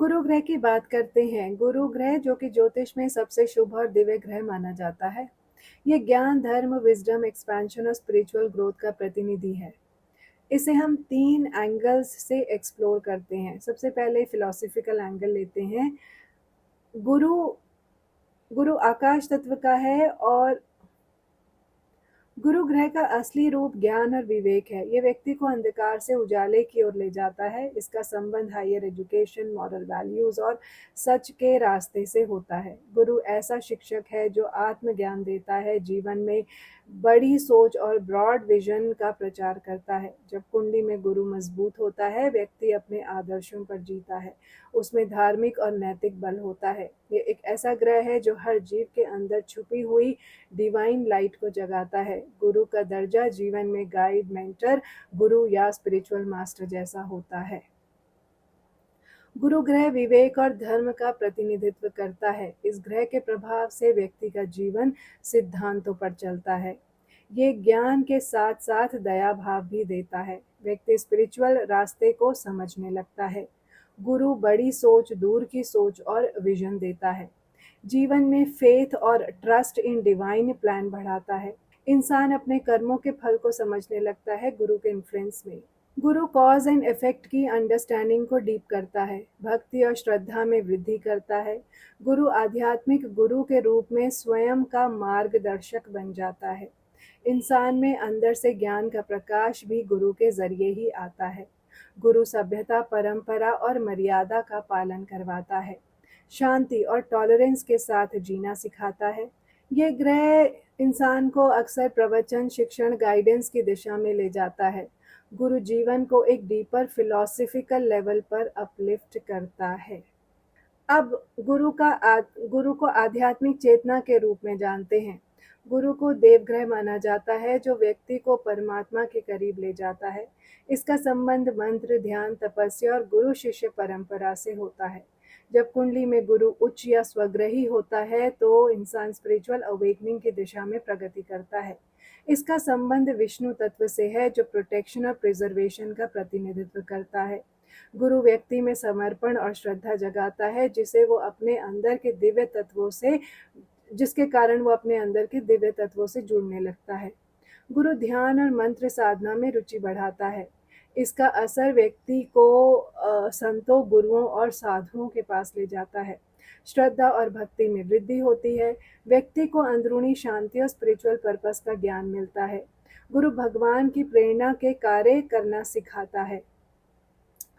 गुरु ग्रह की बात करते हैं। गुरु ग्रह जो कि ज्योतिष में सबसे शुभ और दिव्य ग्रह माना जाता है। ये ज्ञान, धर्म, विजडम, एक्सपेंशन और स्पिरिचुअल ग्रोथ का प्रतिनिधि है। इसे हम 3 एंगल्स से एक्सप्लोर करते हैं। सबसे पहले फिलॉसफिकल एंगल लेते हैं। गुरु गुरु आकाश तत्व का है और गुरु ग्रह का असली रूप ज्ञान और विवेक है। ये व्यक्ति को अंधकार से उजाले की ओर ले जाता है। इसका संबंध हायर एजुकेशन, मॉरल वैल्यूज और सच के रास्ते से होता है। गुरु ऐसा शिक्षक है जो आत्मज्ञान देता है, जीवन में बड़ी सोच और ब्रॉड विजन का प्रचार करता है। जब कुंडली में गुरु मजबूत होता है, व्यक्ति अपने आदर्शों पर जीता है। उसमें धार्मिक और नैतिक बल होता है। ये एक ऐसा ग्रह है जो हर जीव के अंदर छुपी हुई डिवाइन लाइट को जगाता है। गुरु का दर्जा जीवन में गाइड, मेंटर, गुरु या स्पिरिचुअल मास्टर जैसा होता है। गुरु ग्रह विवेक और धर्म का प्रतिनिधित्व करता है। इस ग्रह के प्रभाव से व्यक्ति का जीवन सिद्धांतों पर चलता है। ये ज्ञान के साथ साथ दया भाव भी देता है। व्यक्ति स्पिरिचुअल रास्ते को समझने लगता है। गुरु बड़ी सोच, दूर की सोच और विजन देता है। जीवन में फेथ और ट्रस्ट इन डिवाइन प्लान बढ़ाता है। इंसान अपने कर्मों के फल को समझने लगता है गुरु के इन्फ्लुएंस में। गुरु कॉज एंड इफेक्ट की अंडरस्टैंडिंग को डीप करता है। भक्ति और श्रद्धा में वृद्धि करता है। गुरु आध्यात्मिक गुरु के रूप में स्वयं का मार्गदर्शक बन जाता है। इंसान में अंदर से ज्ञान का प्रकाश भी गुरु के जरिए ही आता है। गुरु सभ्यता, परंपरा और मर्यादा का पालन करवाता है। शांति और टॉलरेंस के साथ जीना सिखाता है। ये ग्रह इंसान को अक्सर प्रवचन, शिक्षण, गाइडेंस की दिशा में ले जाता है। गुरु जीवन को एक डीपर फिलॉसफिकल लेवल पर अपलिफ्ट करता है। अब गुरु को आध्यात्मिक चेतना के रूप में जानते हैं। गुरु को देवग्रह माना जाता है जो व्यक्ति को परमात्मा के करीब ले जाता है। इसका संबंध मंत्र, ध्यान, तपस्या और गुरु शिष्य परंपरा से होता है। जब कुंडली में गुरु उच्च या स्वग्रही होता है तो इंसान स्पिरिचुअल अवेकनिंग की दिशा में प्रगति करता है। इसका संबंध विष्णु तत्व से है जो प्रोटेक्शन और प्रिजर्वेशन का प्रतिनिधित्व करता है। गुरु व्यक्ति में समर्पण और श्रद्धा जगाता है जिसके कारण वो अपने अंदर के दिव्य तत्वों से जुड़ने लगता है। गुरु ध्यान और मंत्र साधना में रुचि बढ़ाता है। इसका असर व्यक्ति को संतों, गुरुओं और साधुओं के पास ले जाता है। श्रद्धा और भक्ति में वृद्धि होती है। व्यक्ति को अंदरूनी शांति और स्पिरिचुअल पर्पस का ज्ञान मिलता है। गुरु भगवान की प्रेरणा के कार्य करना सिखाता है।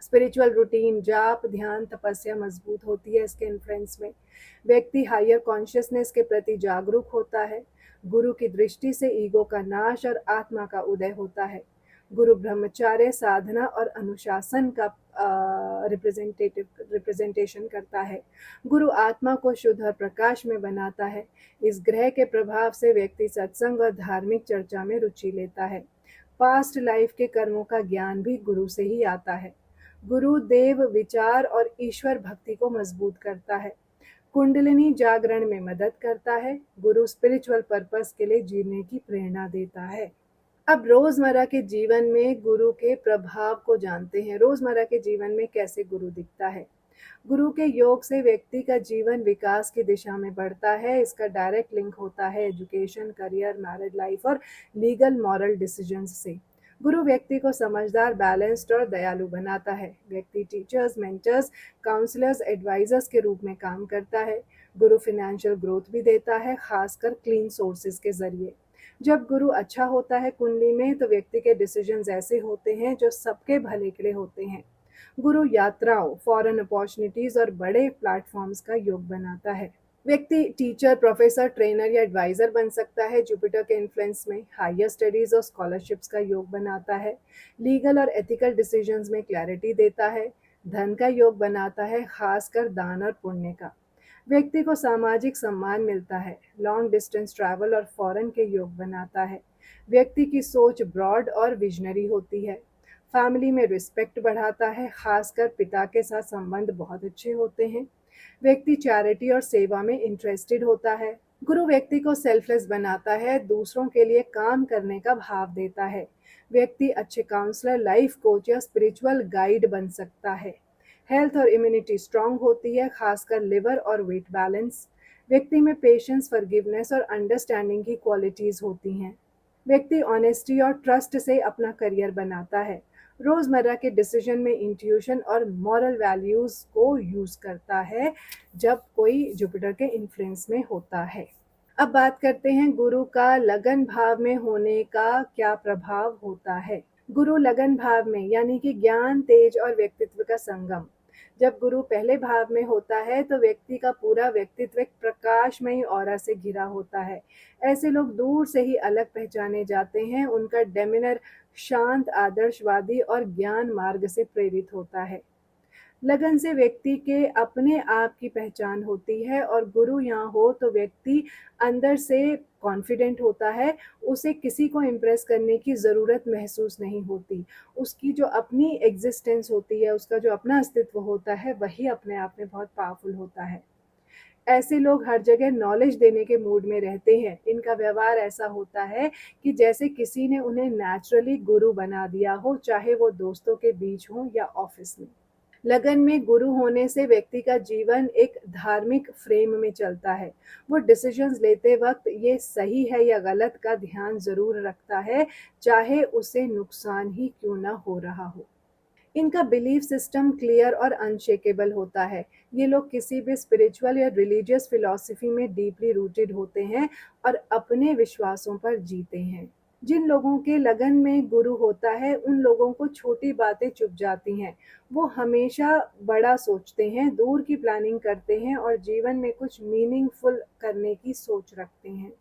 स्पिरिचुअल रूटीन, जाप, ध्यान, तपस्या मजबूत होती है इसके इन्फ्लुएंस में। व्यक्ति हायर कॉन्शियसनेस के प्रति जागरूक होता है। गुरु की दृष्टि से ईगो का नाश और आत्मा का उदय होता है। गुरु ब्रह्मचार्य, साधना और अनुशासन का रिप्रेजेंटेशन करता है। गुरु आत्मा को शुद्ध और प्रकाश में बनाता है। इस ग्रह के प्रभाव से व्यक्ति सत्संग और धार्मिक चर्चा में रुचि लेता है। पास्ट लाइफ के कर्मों का ज्ञान भी गुरु से ही आता है। गुरु देव विचार और ईश्वर भक्ति को मजबूत करता है। कुंडलिनी जागरण में मदद करता है। गुरु स्पिरिचुअल पर्पस के लिए जीने की प्रेरणा देता है। अब रोजमर्रा के जीवन में गुरु के प्रभाव को जानते हैं। रोजमर्रा के जीवन में कैसे गुरु दिखता है। गुरु के योग से व्यक्ति का जीवन विकास की दिशा में बढ़ता है। इसका डायरेक्ट लिंक होता है एजुकेशन, करियर, मैरिड लाइफ और लीगल मॉरल डिसीजंस से। गुरु व्यक्ति को समझदार, बैलेंस्ड और दयालु बनाता है। व्यक्ति टीचर्स, मेंटर्स, काउंसलर्स, एडवाइजर्स के रूप में काम करता है। गुरु फाइनेंशियल ग्रोथ भी देता है, खासकर क्लीन सोर्सेज के जरिए। जब गुरु अच्छा होता है कुंडली में तो व्यक्ति के डिसीजंस ऐसे होते हैं जो सबके भले के लिए होते हैं। गुरु यात्राओं, फॉरेन अपॉर्चुनिटीज और बड़े प्लेटफॉर्म्स का योग बनाता है। व्यक्ति टीचर, प्रोफेसर, ट्रेनर या एडवाइजर बन सकता है। जुपिटर के इन्फ्लुएंस में हायर स्टडीज और स्कॉलरशिप्स का योग बनाता है। लीगल और एथिकल डिसीजंस में क्लैरिटी देता है। धन का योग बनाता है, खासकर दान और पुण्य का। व्यक्ति को सामाजिक सम्मान मिलता है। लॉन्ग डिस्टेंस ट्रैवल और फॉरेन के योग बनाता है। व्यक्ति की सोच ब्रॉड और विजनरी होती है। फैमिली में रिस्पेक्ट बढ़ाता है, खासकर पिता के साथ संबंध बहुत अच्छे होते हैं। व्यक्ति चैरिटी और सेवा में इंटरेस्टेड होता है। गुरु व्यक्ति को सेल्फलेस बनाता है, दूसरों के लिए काम करने का भाव देता है। व्यक्ति अच्छे काउंसलर, लाइफ कोच या स्पिरिचुअल गाइड बन सकता है। हेल्थ और इम्यूनिटी स्ट्रांग होती है, खासकर लिवर और वेट बैलेंस। व्यक्ति में पेशेंस, फॉरगिवनेस और अंडरस्टैंडिंग की क्वालिटीज होती हैं। व्यक्ति ऑनेस्टी और ट्रस्ट से अपना करियर बनाता है। रोजमर्रा के डिसीजन में इंट्यूशन और मॉरल वैल्यूज को यूज करता है जब कोई जुपिटर के इन्फ्लुएंस में होता है। अब बात करते हैं गुरु का लगन भाव में होने का क्या प्रभाव होता है। गुरु लगन भाव में यानी कि ज्ञान, तेज और व्यक्तित्व का संगम। जब गुरु पहले भाव में होता है तो व्यक्ति का पूरा व्यक्तित्व एक प्रकाशमयी ऑरा से घिरा होता है। ऐसे लोग दूर से ही अलग पहचाने जाते हैं। उनका डेमिनर शांत, आदर्शवादी और ज्ञान मार्ग से प्रेरित होता है। लगन से व्यक्ति के अपने आप की पहचान होती है और गुरु यहाँ हो तो व्यक्ति अंदर से कॉन्फिडेंट होता है। उसे किसी को इम्प्रेस करने की ज़रूरत महसूस नहीं होती। उसकी जो अपनी एग्जिस्टेंस होती है, उसका जो अपना अस्तित्व होता है, वही अपने आप में बहुत पावरफुल होता है। ऐसे लोग हर जगह नॉलेज देने के मूड में रहते हैं। इनका व्यवहार ऐसा होता है कि जैसे किसी ने उन्हें नेचुरली गुरु बना दिया हो, चाहे वो दोस्तों के बीच हो या ऑफिस में। लगन में गुरु होने से व्यक्ति का जीवन एक धार्मिक फ्रेम में चलता है। वो डिसीजंस लेते वक्त ये सही है या गलत का ध्यान जरूर रखता है, चाहे उसे नुकसान ही क्यों ना हो रहा हो। इनका बिलीफ सिस्टम क्लियर और अनशेकेबल होता है। ये लोग किसी भी स्पिरिचुअल या रिलीजियस फिलॉसफी में डीपली रूटेड होते हैं और अपने विश्वासों पर जीते हैं। जिन लोगों के लगन में गुरु होता है, उन लोगों को छोटी बातें चुभ जाती हैं। वो हमेशा बड़ा सोचते हैं, दूर की प्लानिंग करते हैं और जीवन में कुछ मीनिंगफुल करने की सोच रखते हैं।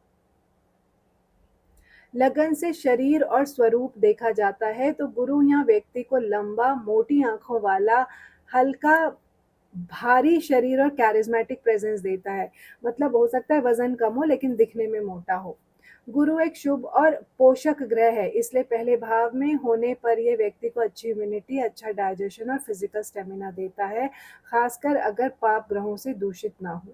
लगन से शरीर और स्वरूप देखा जाता है तो गुरु यहाँ व्यक्ति को लंबा, मोटी आंखों वाला, हल्का, भारी शरीर और कैरिज्मेटिक प्रेजेंस देता है। मतलब हो सकता है वजन कम हो लेकिन दिखने में मोटा हो। गुरु एक शुभ और पोषक ग्रह है, इसलिए पहले भाव में होने पर यह व्यक्ति को अच्छी इम्यूनिटी, अच्छा डाइजेशन और फिजिकल स्टेमिना देता है, खासकर अगर पाप ग्रहों से दूषित ना हो।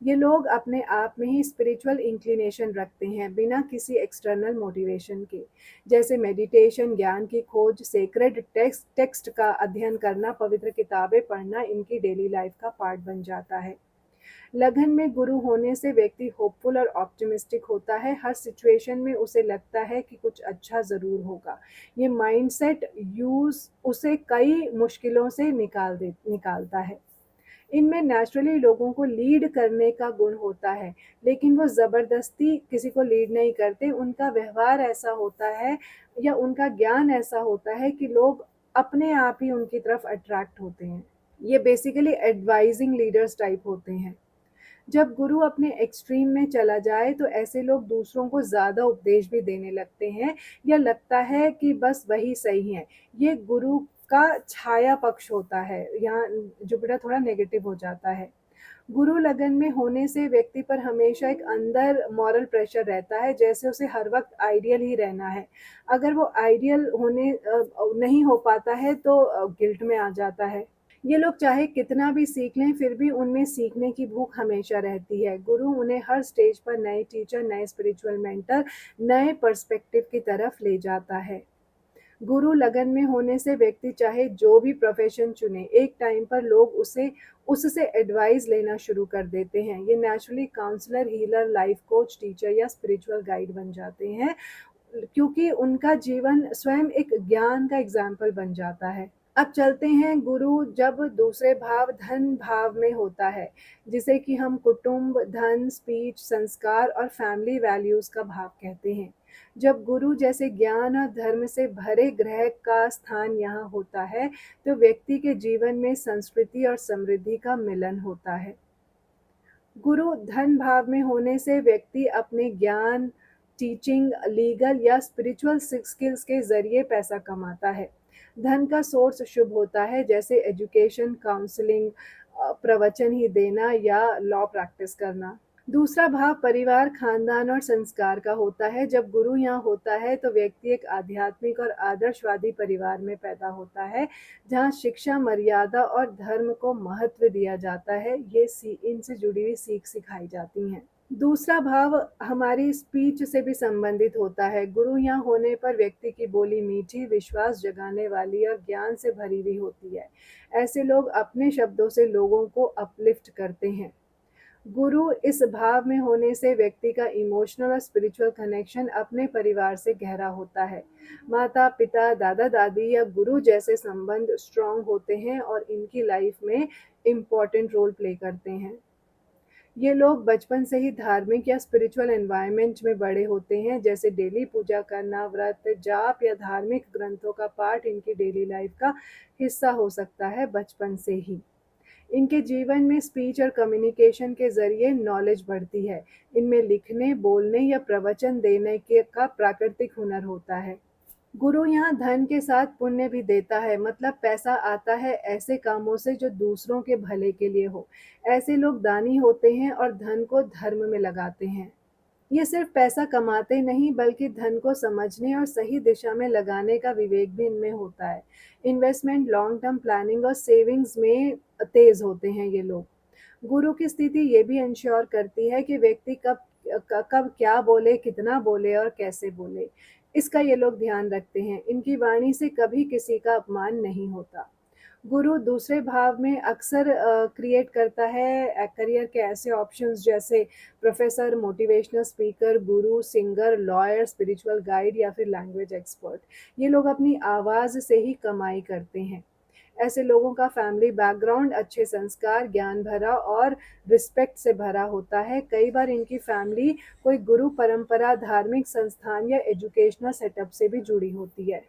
ये लोग अपने आप में ही स्पिरिचुअल इंक्लिनेशन रखते हैं, बिना किसी एक्सटर्नल मोटिवेशन के। जैसे मेडिटेशन, ज्ञान की खोज, सेक्रेड टेक्स्ट का अध्ययन करना, पवित्र किताबें पढ़ना इनकी डेली लाइफ का पार्ट बन जाता है। लगन में गुरु होने से व्यक्ति होपफुल और ऑप्टिमिस्टिक होता है। हर सिचुएशन में उसे लगता है कि कुछ अच्छा ज़रूर होगा। ये माइंडसेट यूज उसे कई मुश्किलों से निकालता है। इनमें नेचुरली लोगों को लीड करने का गुण होता है, लेकिन वो ज़बरदस्ती किसी को लीड नहीं करते। उनका व्यवहार ऐसा होता है या उनका ज्ञान ऐसा होता है कि लोग अपने आप ही उनकी तरफ अट्रैक्ट होते हैं। ये बेसिकली एडवाइजिंग लीडर्स टाइप होते हैं। जब गुरु अपने एक्सट्रीम में चला जाए तो ऐसे लोग दूसरों को ज़्यादा उपदेश भी देने लगते हैं या लगता है कि बस वही सही है। ये गुरु का छाया पक्ष होता है। यहाँ जुपिटर थोड़ा नेगेटिव हो जाता है। गुरु लगन में होने से व्यक्ति पर हमेशा एक अंदर मॉरल प्रेशर रहता है, जैसे उसे हर वक्त आइडियल ही रहना है। अगर वो आइडियल होने नहीं हो पाता है तो गिल्ट में आ जाता है। ये लोग चाहे कितना भी सीख लें, फिर भी उनमें सीखने की भूख हमेशा रहती है। गुरु उन्हें हर स्टेज पर नए टीचर, नए स्पिरिचुअल मेंटर, नए पर्सपेक्टिव की तरफ ले जाता है। गुरु लगन में होने से व्यक्ति चाहे जो भी प्रोफेशन चुने, एक टाइम पर लोग उससे एडवाइस लेना शुरू कर देते हैं। ये naturally counsellor, healer, life coach, teacher या स्पिरिचुअल गाइड बन जाते हैं, क्योंकि उनका जीवन स्वयं एक ज्ञान का एग्जाम्पल बन जाता है। अब चलते हैं गुरु जब दूसरे भाव धन भाव में होता है, जिसे कि हम कुटुंब, धन, स्पीच, संस्कार और फैमिली वैल्यूज का भाव कहते हैं। जब गुरु जैसे ज्ञान और धर्म से भरे ग्रह का स्थान यहाँ होता है तो व्यक्ति के जीवन में संस्कृति और समृद्धि का मिलन होता है। गुरु धन भाव में होने से व्यक्ति अपने ज्ञान, टीचिंग, लीगल या स्पिरिचुअल स्किल्स के जरिए पैसा कमाता है। धन का सोर्स शुभ होता है, जैसे एजुकेशन, काउंसलिंग, प्रवचन ही देना या लॉ प्रैक्टिस करना। दूसरा भाव परिवार, खानदान और संस्कार का होता है। जब गुरु यहाँ होता है तो व्यक्ति एक आध्यात्मिक और आदर्शवादी परिवार में पैदा होता है, जहाँ शिक्षा, मर्यादा और धर्म को महत्व दिया जाता है। ये इनसे जुड़ी हुई सीख सिखाई जाती हैं। दूसरा भाव हमारी स्पीच से भी संबंधित होता है। गुरु यहाँ होने पर व्यक्ति की बोली मीठी, विश्वास जगाने वाली और ज्ञान से भरी हुई होती है। ऐसे लोग अपने शब्दों से लोगों को अपलिफ्ट करते हैं। गुरु इस भाव में होने से व्यक्ति का इमोशनल और स्पिरिचुअल कनेक्शन अपने परिवार से गहरा होता है। माता पिता, दादा दादी या गुरु जैसे संबंध स्ट्रांग होते हैं और इनकी लाइफ में इम्पोर्टेंट रोल प्ले करते हैं। ये लोग बचपन से ही धार्मिक या स्पिरिचुअल एनवायरनमेंट में बड़े होते हैं, जैसे डेली पूजा करना, व्रत, जाप या धार्मिक ग्रंथों का पाठ इनकी डेली लाइफ का हिस्सा हो सकता है बचपन से ही। इनके जीवन में स्पीच और कम्युनिकेशन के ज़रिए नॉलेज बढ़ती है। इनमें लिखने, बोलने या प्रवचन देने के का प्राकृतिक हुनर होता है। गुरु यहाँ धन के साथ पुण्य भी देता है, मतलब पैसा आता है ऐसे कामों से जो दूसरों के भले के लिए हो। ऐसे लोग दानी होते हैं और धन को धर्म में लगाते हैं। ये सिर्फ पैसा कमाते नहीं बल्कि धन को समझने और सही दिशा में लगाने का विवेक भी इनमें होता है। इन्वेस्टमेंट, लॉन्ग टर्म प्लानिंग और सेविंग्स में तेज होते हैं ये लोग। गुरु की स्थिति ये भी इंश्योर करती है कि व्यक्ति कब कब क्या बोले, कितना बोले और कैसे बोले। इसका ये लोग ध्यान रखते हैं। इनकी वाणी से कभी किसी का अपमान नहीं होता। गुरु दूसरे भाव में अक्सर क्रिएट करता है करियर के ऐसे ऑप्शंस जैसे प्रोफेसर, मोटिवेशनल स्पीकर, गुरु, सिंगर, लॉयर, स्पिरिचुअल गाइड या फिर लैंग्वेज एक्सपर्ट। ये लोग अपनी आवाज़ से ही कमाई करते हैं। ऐसे लोगों का फैमिली बैकग्राउंड अच्छे संस्कार, ज्ञान भरा और रिस्पेक्ट से भरा होता है। कई बार इनकी फैमिली कोई गुरु परंपरा, धार्मिक संस्थान या एजुकेशनल सेटअप से भी जुड़ी होती है।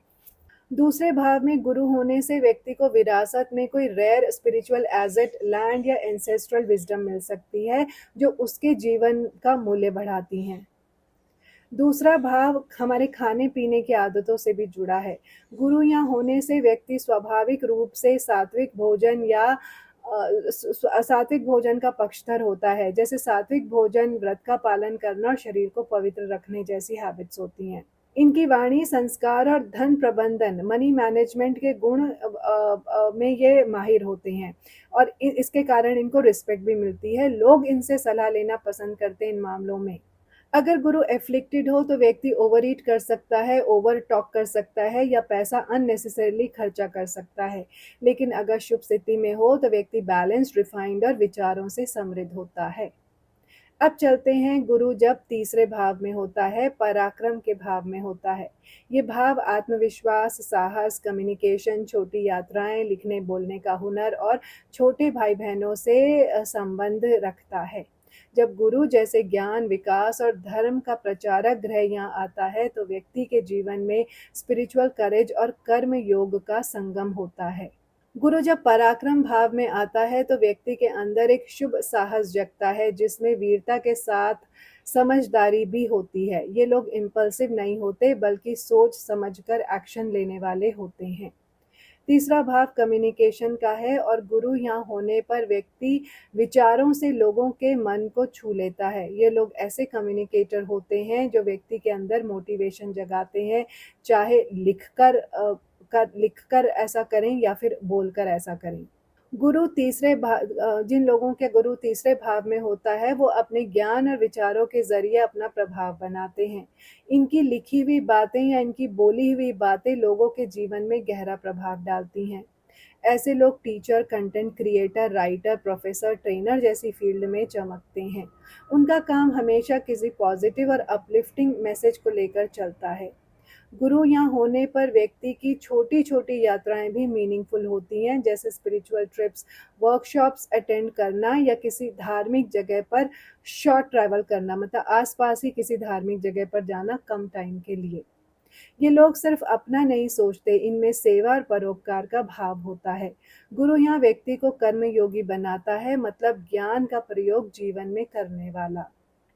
दूसरे भाव में गुरु होने से व्यक्ति को विरासत में कोई रेयर स्पिरिचुअल एसेट, लैंड या एंसेस्ट्रल विजडम मिल सकती है, जो उसके जीवन का मूल्य बढ़ाती हैं। दूसरा भाव हमारे खाने-पीने की आदतों से भी जुड़ा है। गुरु यहाँ होने से व्यक्ति स्वाभाविक रूप से सात्विक भोजन या सात्विक भोजन का पक्षधर होता है। जैसे सात्विक भोजन, व्रत का पालन करना और शरीर को पवित्र रखने जैसी हैबिट्स होती हैं। इनकी वाणी, संस्कार और धन प्रबंधन, मनी मैनेजमेंट के गुण में ये माहिर होते हैं और इसके कारण इनको रिस्पेक्ट भी मिलती है। लोग इनसे सलाह लेना पसंद करते हैं इन मामलों में। अगर गुरु एफ्लिक्टेड हो तो व्यक्ति ओवर ईट कर सकता है, ओवर टॉक कर सकता है या पैसा अननेसेसरीली खर्चा कर सकता है। लेकिन अगर शुभ स्थिति में हो तो व्यक्ति बैलेंस्ड, रिफाइंड और विचारों से समृद्ध होता है। अब चलते हैं गुरु जब तीसरे भाव में होता है, पराक्रम के भाव में होता है। ये भाव आत्मविश्वास, साहस, कम्युनिकेशन, छोटी यात्राएं, लिखने बोलने का हुनर और छोटे भाई बहनों से संबंध रखता है। जब गुरु जैसे ज्ञान, विकास और धर्म का प्रचारक ग्रह यहाँ आता है तो व्यक्ति के जीवन में स्पिरिचुअल करेज और कर्म योग का संगम होता है। गुरु जब पराक्रम भाव में आता है तो व्यक्ति के अंदर एक शुभ साहस जगता है जिसमें वीरता के साथ समझदारी भी होती है। ये लोग इम्पल्सिव नहीं होते बल्कि सोच समझकर एक्शन लेने वाले होते हैं। तीसरा भाव कम्युनिकेशन का है और गुरु यहाँ होने पर व्यक्ति विचारों से लोगों के मन को छू लेता है। ये लोग ऐसे कम्युनिकेटर होते हैं जो व्यक्ति के अंदर मोटिवेशन जगाते हैं, चाहे लिखकर ऐसा करें या फिर बोलकर ऐसा करें। जिन लोगों के गुरु तीसरे भाव में होता है वो अपने ज्ञान और विचारों के ज़रिए अपना प्रभाव बनाते हैं। इनकी लिखी हुई बातें या इनकी बोली हुई बातें लोगों के जीवन में गहरा प्रभाव डालती हैं। ऐसे लोग teacher, content creator, writer, professor, trainer जैसी फील्ड में चमकते हैं। उनका काम हमेशा किसी पॉजिटिव और अपलिफ्टिंग मैसेज को लेकर चलता है। गुरु यहाँ होने पर व्यक्ति की छोटी-छोटी यात्राएँ भी मीनिंगफुल होती हैं, जैसे स्पिरिचुअल ट्रिप्स, वर्कशॉप्स अटेंड करना या किसी धार्मिक जगह पर शॉर्ट ट्रैवल करना, मतलब आस-पास ही किसी धार्मिक जगह पर जाना कम टाइम के लिए। ये लोग सिर्फ अपना नहीं सोचते, इनमें सेवा और परोपकार का भाव होता है। गुरु यहाँ व्यक्ति को कर्मयोगी बनाता है, मतलब ज्ञान का प्रयोग जीवन में करने वाला।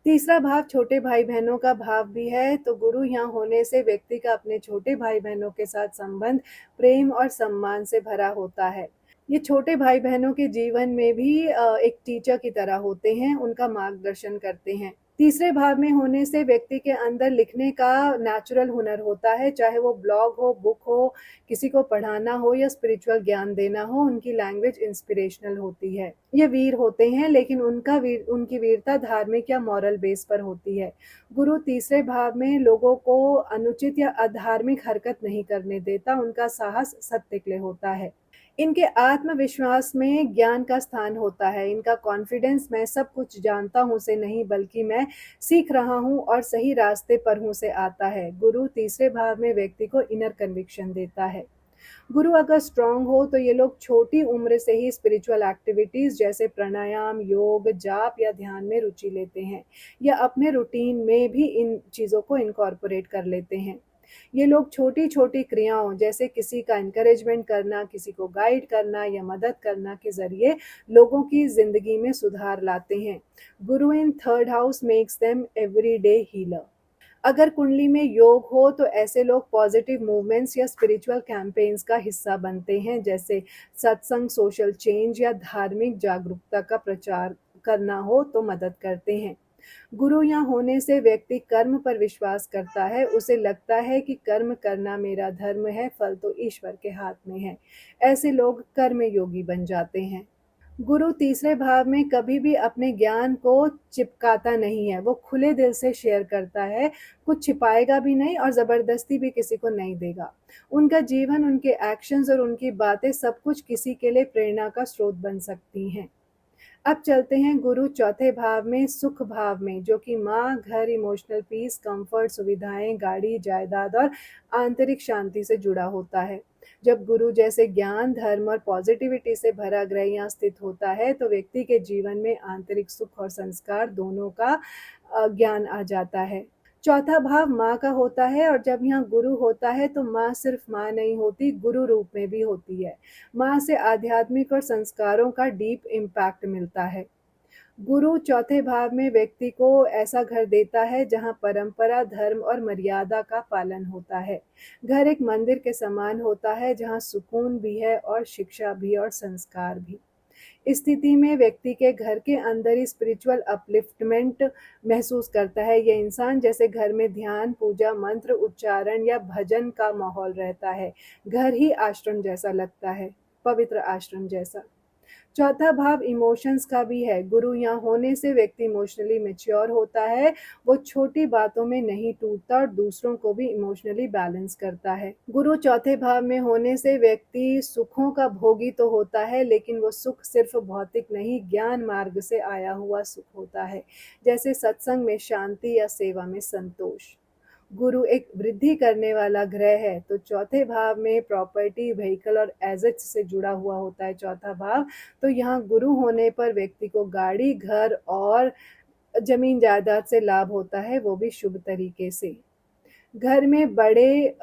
तीसरा भाव छोटे भाई-बहनों का भाव भी है, तो गुरु यहाँ होने से व्यक्ति का अपने छोटे भाई-बहनों के साथ संबंध प्रेम और सम्मान से भरा होता है। ये छोटे भाई-बहनों के जीवन में भी एक टीचर की तरह होते हैं, उनका मार्गदर्शन करते हैं। तीसरे भाव में होने से व्यक्ति के अंदर लिखने का नेचुरल हुनर होता है, चाहे वो ब्लॉग हो, बुक हो, किसी को पढ़ाना हो या स्पिरिचुअल ज्ञान देना हो, उनकी लैंग्वेज इंस्पिरेशनल होती है। ये वीर होते हैं, लेकिन उनकी वीरता धार्मिक या मॉरल बेस पर होती है। गुरु तीसरे भाव में लोगों को अनुचित या अधार्मिक हरकत नहीं करने देता, उनका साहस सत्य के लिए होता है। इनके आत्मविश्वास में ज्ञान का स्थान होता है। इनका कॉन्फिडेंस मैं सब कुछ जानता हूँ से नहीं, बल्कि मैं सीख रहा हूँ और सही रास्ते पर हूँ से आता है। गुरु तीसरे भाव में व्यक्ति को इनर कन्विक्शन देता है। गुरु अगर स्ट्रांग हो तो ये लोग छोटी उम्र से ही स्पिरिचुअल एक्टिविटीज जैसे प्राणायाम, योग, जाप या ध्यान में रुचि लेते हैं या अपने रूटीन में भी इन चीज़ों को इनकॉर्पोरेट कर लेते हैं। ये लोग छोटी छोटी क्रियाओं जैसे किसी का इंकरेजमेंट करना, किसी को गाइड करना या मदद करना के जरिए लोगों की जिंदगी में सुधार लाते हैं। गुरु in third house makes them everyday healer. अगर कुंडली में योग हो तो ऐसे लोग पॉजिटिव मूवमेंट्स या स्पिरिचुअल कैंपेन्स का हिस्सा बनते हैं, जैसे सत्संग, सोशल चेंज या धार्मिक जागरूकता का प्रचार करना हो तो मदद करते हैं। गुरु यहाँ होने से व्यक्ति कर्म पर विश्वास करता है। उसे लगता है कि कर्म करना मेरा धर्म है, फल तो ईश्वर के हाथ में है। ऐसे लोग कर्म योगी बन जाते हैं। गुरु तीसरे भाव में कभी भी अपने ज्ञान को चिपकाता नहीं है, वो खुले दिल से शेयर करता है, कुछ छिपाएगा भी नहीं और ज़बरदस्ती भी किसी को नहीं देगा। उनका जीवन, उनके एक्शंस और उनकी बातें सब कुछ किसी के लिए प्रेरणा का स्रोत बन सकती हैं। अब चलते हैं गुरु चौथे भाव में, सुख भाव में, जो कि माँ, घर, इमोशनल पीस, कंफर्ट, सुविधाएं, गाड़ी, जायदाद और आंतरिक शांति से जुड़ा होता है। जब गुरु जैसे ज्ञान, धर्म और पॉजिटिविटी से भरा ग्रह यहाँ स्थित होता है तो व्यक्ति के जीवन में आंतरिक सुख और संस्कार दोनों का ज्ञान आ जाता है। चौथा भाव माँ का होता है और जब यहाँ गुरु होता है तो माँ सिर्फ माँ नहीं होती, गुरु रूप में भी होती है। माँ से आध्यात्मिक और संस्कारों का डीप इम्पैक्ट मिलता है। गुरु चौथे भाव में व्यक्ति को ऐसा घर देता है जहाँ परंपरा, धर्म और मर्यादा का पालन होता है। घर एक मंदिर के समान होता है जहाँ सुकून भी है और शिक्षा भी और संस्कार भी। इस स्थिति में व्यक्ति के घर के अंदर ही स्पिरिचुअल अपलिफ्टमेंट महसूस करता है। यह इंसान जैसे घर में ध्यान, पूजा, मंत्र उच्चारण या भजन का माहौल रहता है। घर ही आश्रम जैसा लगता है, पवित्र आश्रम जैसा। चौथा भाव इमोशंस का भी है। गुरु यहाँ होने से व्यक्ति इमोशनली मैच्योर होता है। वो छोटी बातों में नहीं टूटता और दूसरों को भी इमोशनली बैलेंस करता है। गुरु चौथे भाव में होने से व्यक्ति सुखों का भोगी तो होता है, लेकिन वो सुख सिर्फ भौतिक नहीं, ज्ञान मार्ग से आया हुआ सुख होता है, जैसे सत्संग में शांति या सेवा में संतोष। गुरु एक वृद्धि करने वाला ग्रह है, तो चौथे भाव में प्रॉपर्टी, व्हीकल और एसेट्स से जुड़ा हुआ होता है चौथा भाव। तो यहाँ गुरु होने पर व्यक्ति को गाड़ी, घर और जमीन जायदाद से लाभ होता है, वो भी शुभ तरीके से। घर में बड़े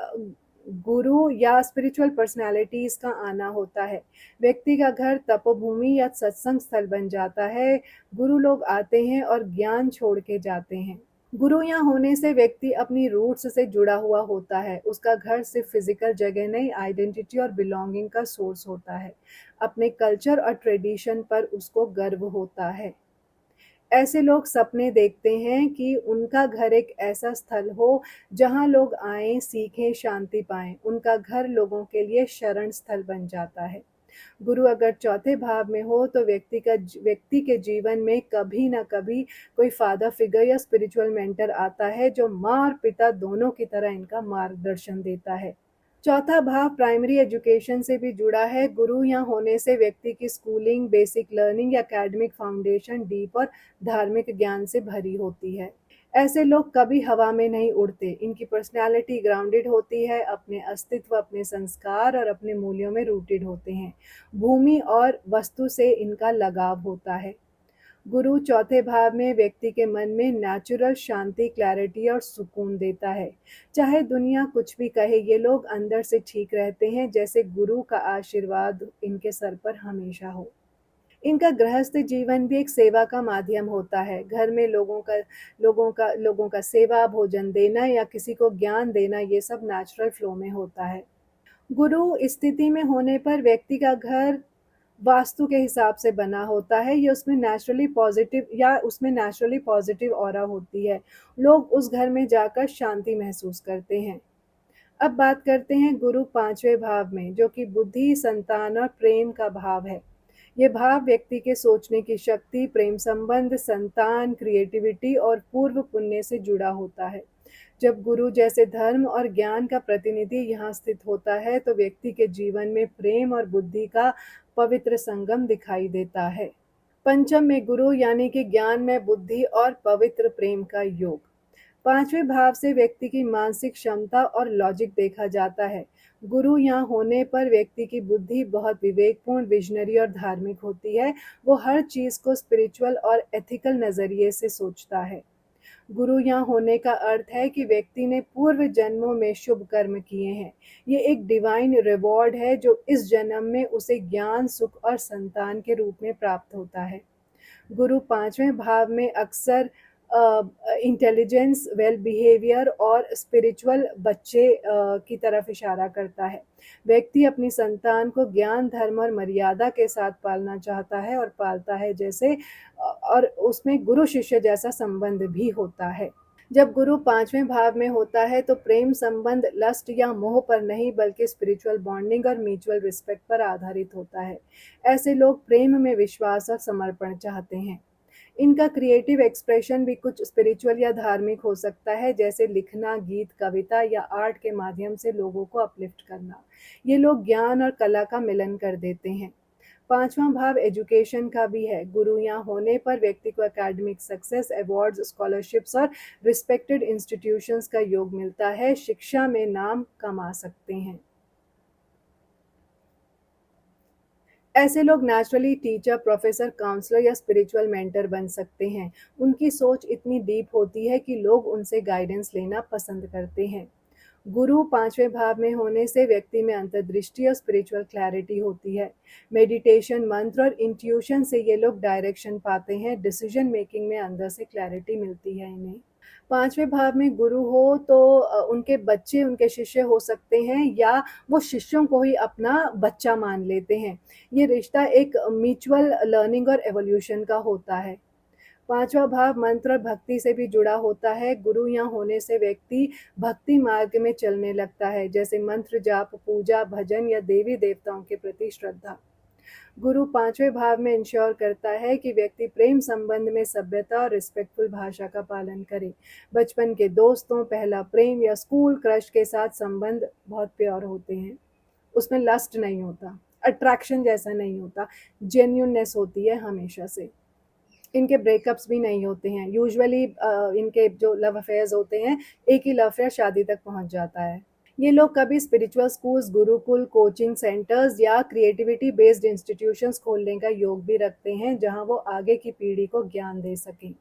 गुरु या स्पिरिचुअल पर्सनालिटीज का आना होता है। व्यक्ति का घर तपोभूमि या सत्संग स्थल बन जाता है। गुरु लोग आते हैं और ज्ञान छोड़ के जाते हैं। गुरु यहाँ होने से व्यक्ति अपनी रूट्स से जुड़ा हुआ होता है। उसका घर सिर्फ फिजिकल जगह नहीं, आइडेंटिटी और बिलोंगिंग का सोर्स होता है। अपने कल्चर और ट्रेडिशन पर उसको गर्व होता है। ऐसे लोग सपने देखते हैं कि उनका घर एक ऐसा स्थल हो जहाँ लोग आएं, सीखें, शांति पाएं। उनका घर लोगों के लिए शरण स्थल बन जाता है। गुरु अगर चौथे भाव में हो तो व्यक्ति के जीवन में कभी ना कभी कोई फादर फिगर या स्पिरिचुअल मेंटर आता है जो माँ और पिता दोनों की तरह इनका मार्गदर्शन देता है। चौथा भाव प्राइमरी एजुकेशन से भी जुड़ा है। गुरु यहाँ होने से व्यक्ति की स्कूलिंग, बेसिक लर्निंग या एकेडमिक फाउंडेशन डीप और धार्मिक ज्ञान से भरी होती है। ऐसे लोग कभी हवा में नहीं उड़ते। इनकी पर्सनैलिटी ग्राउंडेड होती है, अपने अस्तित्व, अपने संस्कार और अपने मूल्यों में रूटेड होते हैं। भूमि और वस्तु से इनका लगाव होता है। गुरु चौथे भाव में व्यक्ति के मन में नेचुरल शांति, क्लैरिटी और सुकून देता है। चाहे दुनिया कुछ भी कहे, ये लोग अंदर से ठीक रहते हैं, जैसे गुरु का आशीर्वाद इनके सर पर हमेशा हो। इनका गृहस्थ जीवन भी एक सेवा का माध्यम होता है। घर में लोगों का सेवा, भोजन देना या किसी को ज्ञान देना, ये सब नेचुरल फ्लो में होता है। गुरु स्थिति में होने पर व्यक्ति का घर वास्तु के हिसाब से बना होता है। ये उसमें नेचुरली पॉजिटिव ऑरा होती है। लोग उस घर में जाकर शांति महसूस करते हैं। अब बात करते हैं गुरु पांचवें भाव में, जो कि बुद्धि, संतान और प्रेम का भाव है। ये भाव व्यक्ति के सोचने की शक्ति, प्रेम संबंध, संतान, क्रिएटिविटी और पूर्व पुण्य से जुड़ा होता है। जब गुरु जैसे धर्म और ज्ञान का प्रतिनिधि यहाँ स्थित होता है तो व्यक्ति के जीवन में प्रेम और बुद्धि का पवित्र संगम दिखाई देता है। पंचम में गुरु यानी कि ज्ञान में बुद्धि और पवित्र प्रेम का योग। पांचवें भाव से व्यक्ति की मानसिक क्षमता और लॉजिक देखा जाता है। गुरु यहाँ होने पर व्यक्ति की बुद्धि बहुत विवेकपूर्ण, विजनरी और धार्मिक होती है। वो हर चीज को स्पिरिचुअल और एथिकल नजरिए से सोचता है। गुरु यहाँ होने का अर्थ है कि व्यक्ति ने पूर्व जन्मों में शुभ कर्म किए हैं। ये एक डिवाइन रिवॉर्ड है जो इस जन्म में उसे ज्ञान, सुख और संतान के रूप में प्राप्त होता है। गुरु पांचवें भाव में अक्सर इंटेलिजेंस, वेल बिहेवियर और स्पिरिचुअल बच्चे की तरफ इशारा करता है। व्यक्ति अपनी संतान को ज्ञान, धर्म और मर्यादा के साथ पालना चाहता है और पालता है, और उसमें गुरु शिष्य जैसा संबंध भी होता है। जब गुरु पांचवें भाव में होता है तो प्रेम संबंध लस्ट या मोह पर नहीं बल्कि स्पिरिचुअल बॉन्डिंग और म्यूचुअल रिस्पेक्ट पर आधारित होता है। ऐसे लोग प्रेम में विश्वास और समर्पण चाहते हैं। इनका क्रिएटिव एक्सप्रेशन भी कुछ स्पिरिचुअल या धार्मिक हो सकता है, जैसे लिखना, गीत, कविता या आर्ट के माध्यम से लोगों को अपलिफ्ट करना। ये लोग ज्ञान और कला का मिलन कर देते हैं। पांचवा भाव एजुकेशन का भी है। गुरु यहाँ होने पर व्यक्ति को एकेडमिक सक्सेस, अवार्ड्स, स्कॉलरशिप्स और रिस्पेक्टेड इंस्टीट्यूशंस का योग मिलता है। शिक्षा में नाम कमा सकते हैं। ऐसे लोग नेचुरली टीचर, प्रोफेसर, काउंसलर या स्पिरिचुअल मेंटर बन सकते हैं। उनकी सोच इतनी डीप होती है कि लोग उनसे गाइडेंस लेना पसंद करते हैं। गुरु पांचवें भाव में होने से व्यक्ति में अंतर्दृष्टि और स्पिरिचुअल क्लैरिटी होती है। मेडिटेशन, मंत्र और इंट्यूशन से ये लोग डायरेक्शन पाते हैं। डिसीजन मेकिंग में अंदर से क्लैरिटी मिलती है इन्हें। पांचवें भाव में गुरु हो तो उनके बच्चे उनके शिष्य हो सकते हैं, या वो शिष्यों को ही अपना बच्चा मान लेते हैं। ये रिश्ता एक म्यूचुअल लर्निंग और एवोल्यूशन का होता है। पांचवा भाव मंत्र और भक्ति से भी जुड़ा होता है। गुरु यहाँ होने से व्यक्ति भक्ति मार्ग में चलने लगता है, जैसे मंत्र जाप, पूजा, भजन या देवी देवताओं के प्रति श्रद्धा। गुरु पांचवें भाव में इंश्योर करता है कि व्यक्ति प्रेम संबंध में सभ्यता और रिस्पेक्टफुल भाषा का पालन करे। बचपन के दोस्तों, पहला प्रेम या स्कूल क्रश के साथ संबंध बहुत प्योर होते हैं। उसमें लस्ट नहीं होता, अट्रैक्शन जैसा नहीं होता, जेन्यूननेस होती है हमेशा से। इनके ब्रेकअप्स भी नहीं होते हैं। यूजुअली इनके जो लव अफेयर्स होते हैं, एक ही लव अफेयर शादी तक पहुंच जाता है। ये लोग कभी spiritual schools, Gurukul, coaching centres या क्रिएटिविटी बेस्ड इंस्टीट्यूशंस खोलने का योग भी रखते हैं, जहां वो आगे की पीढ़ी को ज्ञान दे सकें।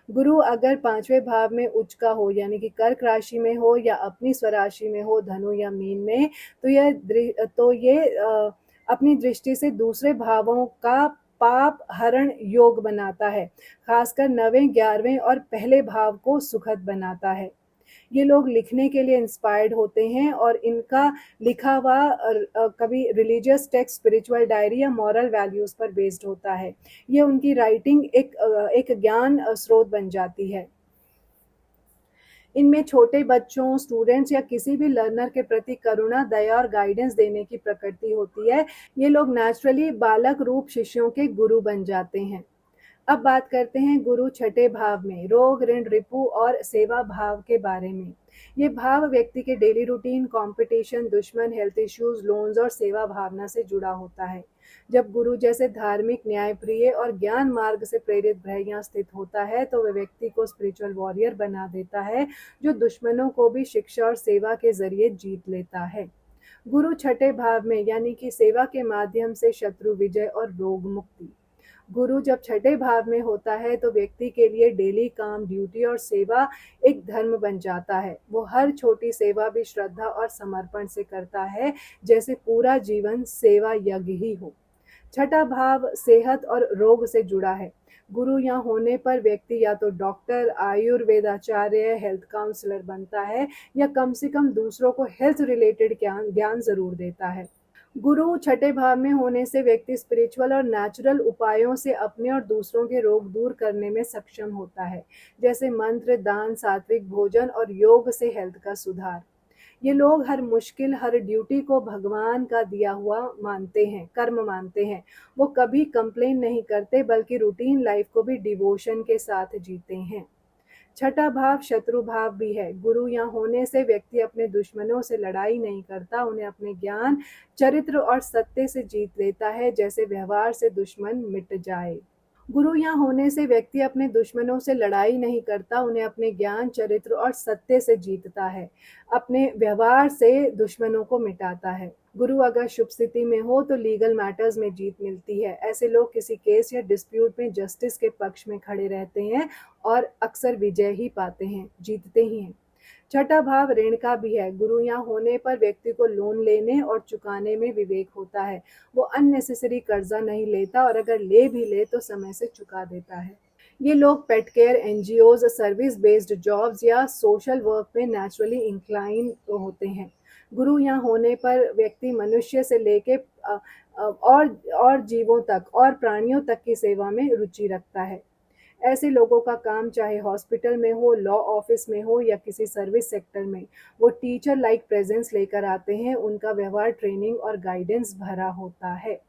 गुरु अगर पांचवें भाव में उच्च का हो, यानी कि कर्क राशि में हो या अपनी स्वराशि में हो, धनु या मीन में, तो ये अपनी दृष्टि से दूसरे भावों का पाप हरण योग बनाता है। खासकर 9वें, 11वें और पहले भाव को सुखद बनाता है। ये लोग लिखने के लिए इंस्पायर्ड होते हैं और इनका लिखा हुआ कभी रिलीजियस टेक्स्ट, स्पिरिचुअल डायरी या मॉरल वैल्यूज पर बेस्ड होता है। ये उनकी राइटिंग एक ज्ञान स्रोत बन जाती है। इनमें छोटे बच्चों, स्टूडेंट्स या किसी भी लर्नर के प्रति करुणा, दया और गाइडेंस देने की प्रकृति होती है। ये लोग नेचुरली बालक रूप शिष्यों के गुरु बन जाते हैं। अब बात करते हैं गुरु छठे भाव में, रोग, ऋण, रिपु और सेवा भाव के बारे में। ये भाव व्यक्ति के डेली रूटीन, कंपटीशन, दुश्मन, हेल्थ इश्यूज, लोन्स और सेवा भावना से जुड़ा होता है। जब गुरु जैसे धार्मिक, न्यायप्रिय और ज्ञान मार्ग से प्रेरित ग्रह यहाँ स्थित होता है तो वह व्यक्ति को स्पिरिचुअल वॉरियर बना देता है, जो दुश्मनों को भी शिक्षा और सेवा के जरिए जीत लेता है। गुरु छठे भाव में, यानी कि सेवा के माध्यम से शत्रु विजय और रोग मुक्ति। गुरु जब छठे भाव में होता है तो व्यक्ति के लिए डेली काम, ड्यूटी और सेवा एक धर्म बन जाता है। वो हर छोटी सेवा भी श्रद्धा और समर्पण से करता है, जैसे पूरा जीवन सेवा यज्ञ ही हो। छठा भाव सेहत और रोग से जुड़ा है। गुरु यहाँ होने पर व्यक्ति या तो डॉक्टर, आयुर्वेदाचार्य, हेल्थ काउंसलर बनता है, या कम से कम दूसरों को हेल्थ रिलेटेड ज्ञान जरूर देता है। गुरु छठे भाव में होने से व्यक्ति स्पिरिचुअल और नेचुरल उपायों से अपने और दूसरों के रोग दूर करने में सक्षम होता है, जैसे मंत्र, दान, सात्विक भोजन और योग से हेल्थ का सुधार। ये लोग हर मुश्किल, हर ड्यूटी को भगवान का दिया हुआ मानते हैं, कर्म मानते हैं। वो कभी कंप्लेन नहीं करते, बल्कि रूटीन लाइफ को भी डिवोशन के साथ जीते हैं। छठा भाव शत्रु भाव भी है। गुरु यहाँ होने से व्यक्ति अपने दुश्मनों से लड़ाई नहीं करता, उन्हें अपने ज्ञान, चरित्र और सत्य से जीत लेता है, जैसे व्यवहार से दुश्मन मिट जाए। गुरु यहाँ होने से व्यक्ति अपने दुश्मनों से लड़ाई नहीं करता, उन्हें अपने ज्ञान, चरित्र और सत्य से जीतता है, अपने व्यवहार से दुश्मनों को मिटाता है। गुरु अगर शुभ स्थिति में हो तो लीगल मैटर्स में जीत मिलती है। ऐसे लोग किसी केस या डिस्प्यूट में जस्टिस के पक्ष में खड़े रहते हैं और अक्सर विजय ही पाते हैं, जीतते ही हैं। छठा भाव ऋण का भी है। गुरु यहाँ होने पर व्यक्ति को लोन लेने और चुकाने में विवेक होता है। वो अननेसेसरी कर्जा नहीं लेता और अगर ले भी ले तो समय से चुका देता है। ये लोग pet care, NGOs, service based jobs या सोशल वर्क में नेचुरली इंक्लाइन होते हैं। गुरु यहाँ होने पर व्यक्ति मनुष्य से लेके और जीवों तक और प्राणियों तक की सेवा में रुचि रखता है। ऐसे लोगों का काम चाहे हॉस्पिटल में हो, लॉ ऑफिस में हो या किसी सर्विस सेक्टर में, वो टीचर लाइक प्रेजेंस लेकर आते हैं। उनका व्यवहार ट्रेनिंग और गाइडेंस भरा होता है।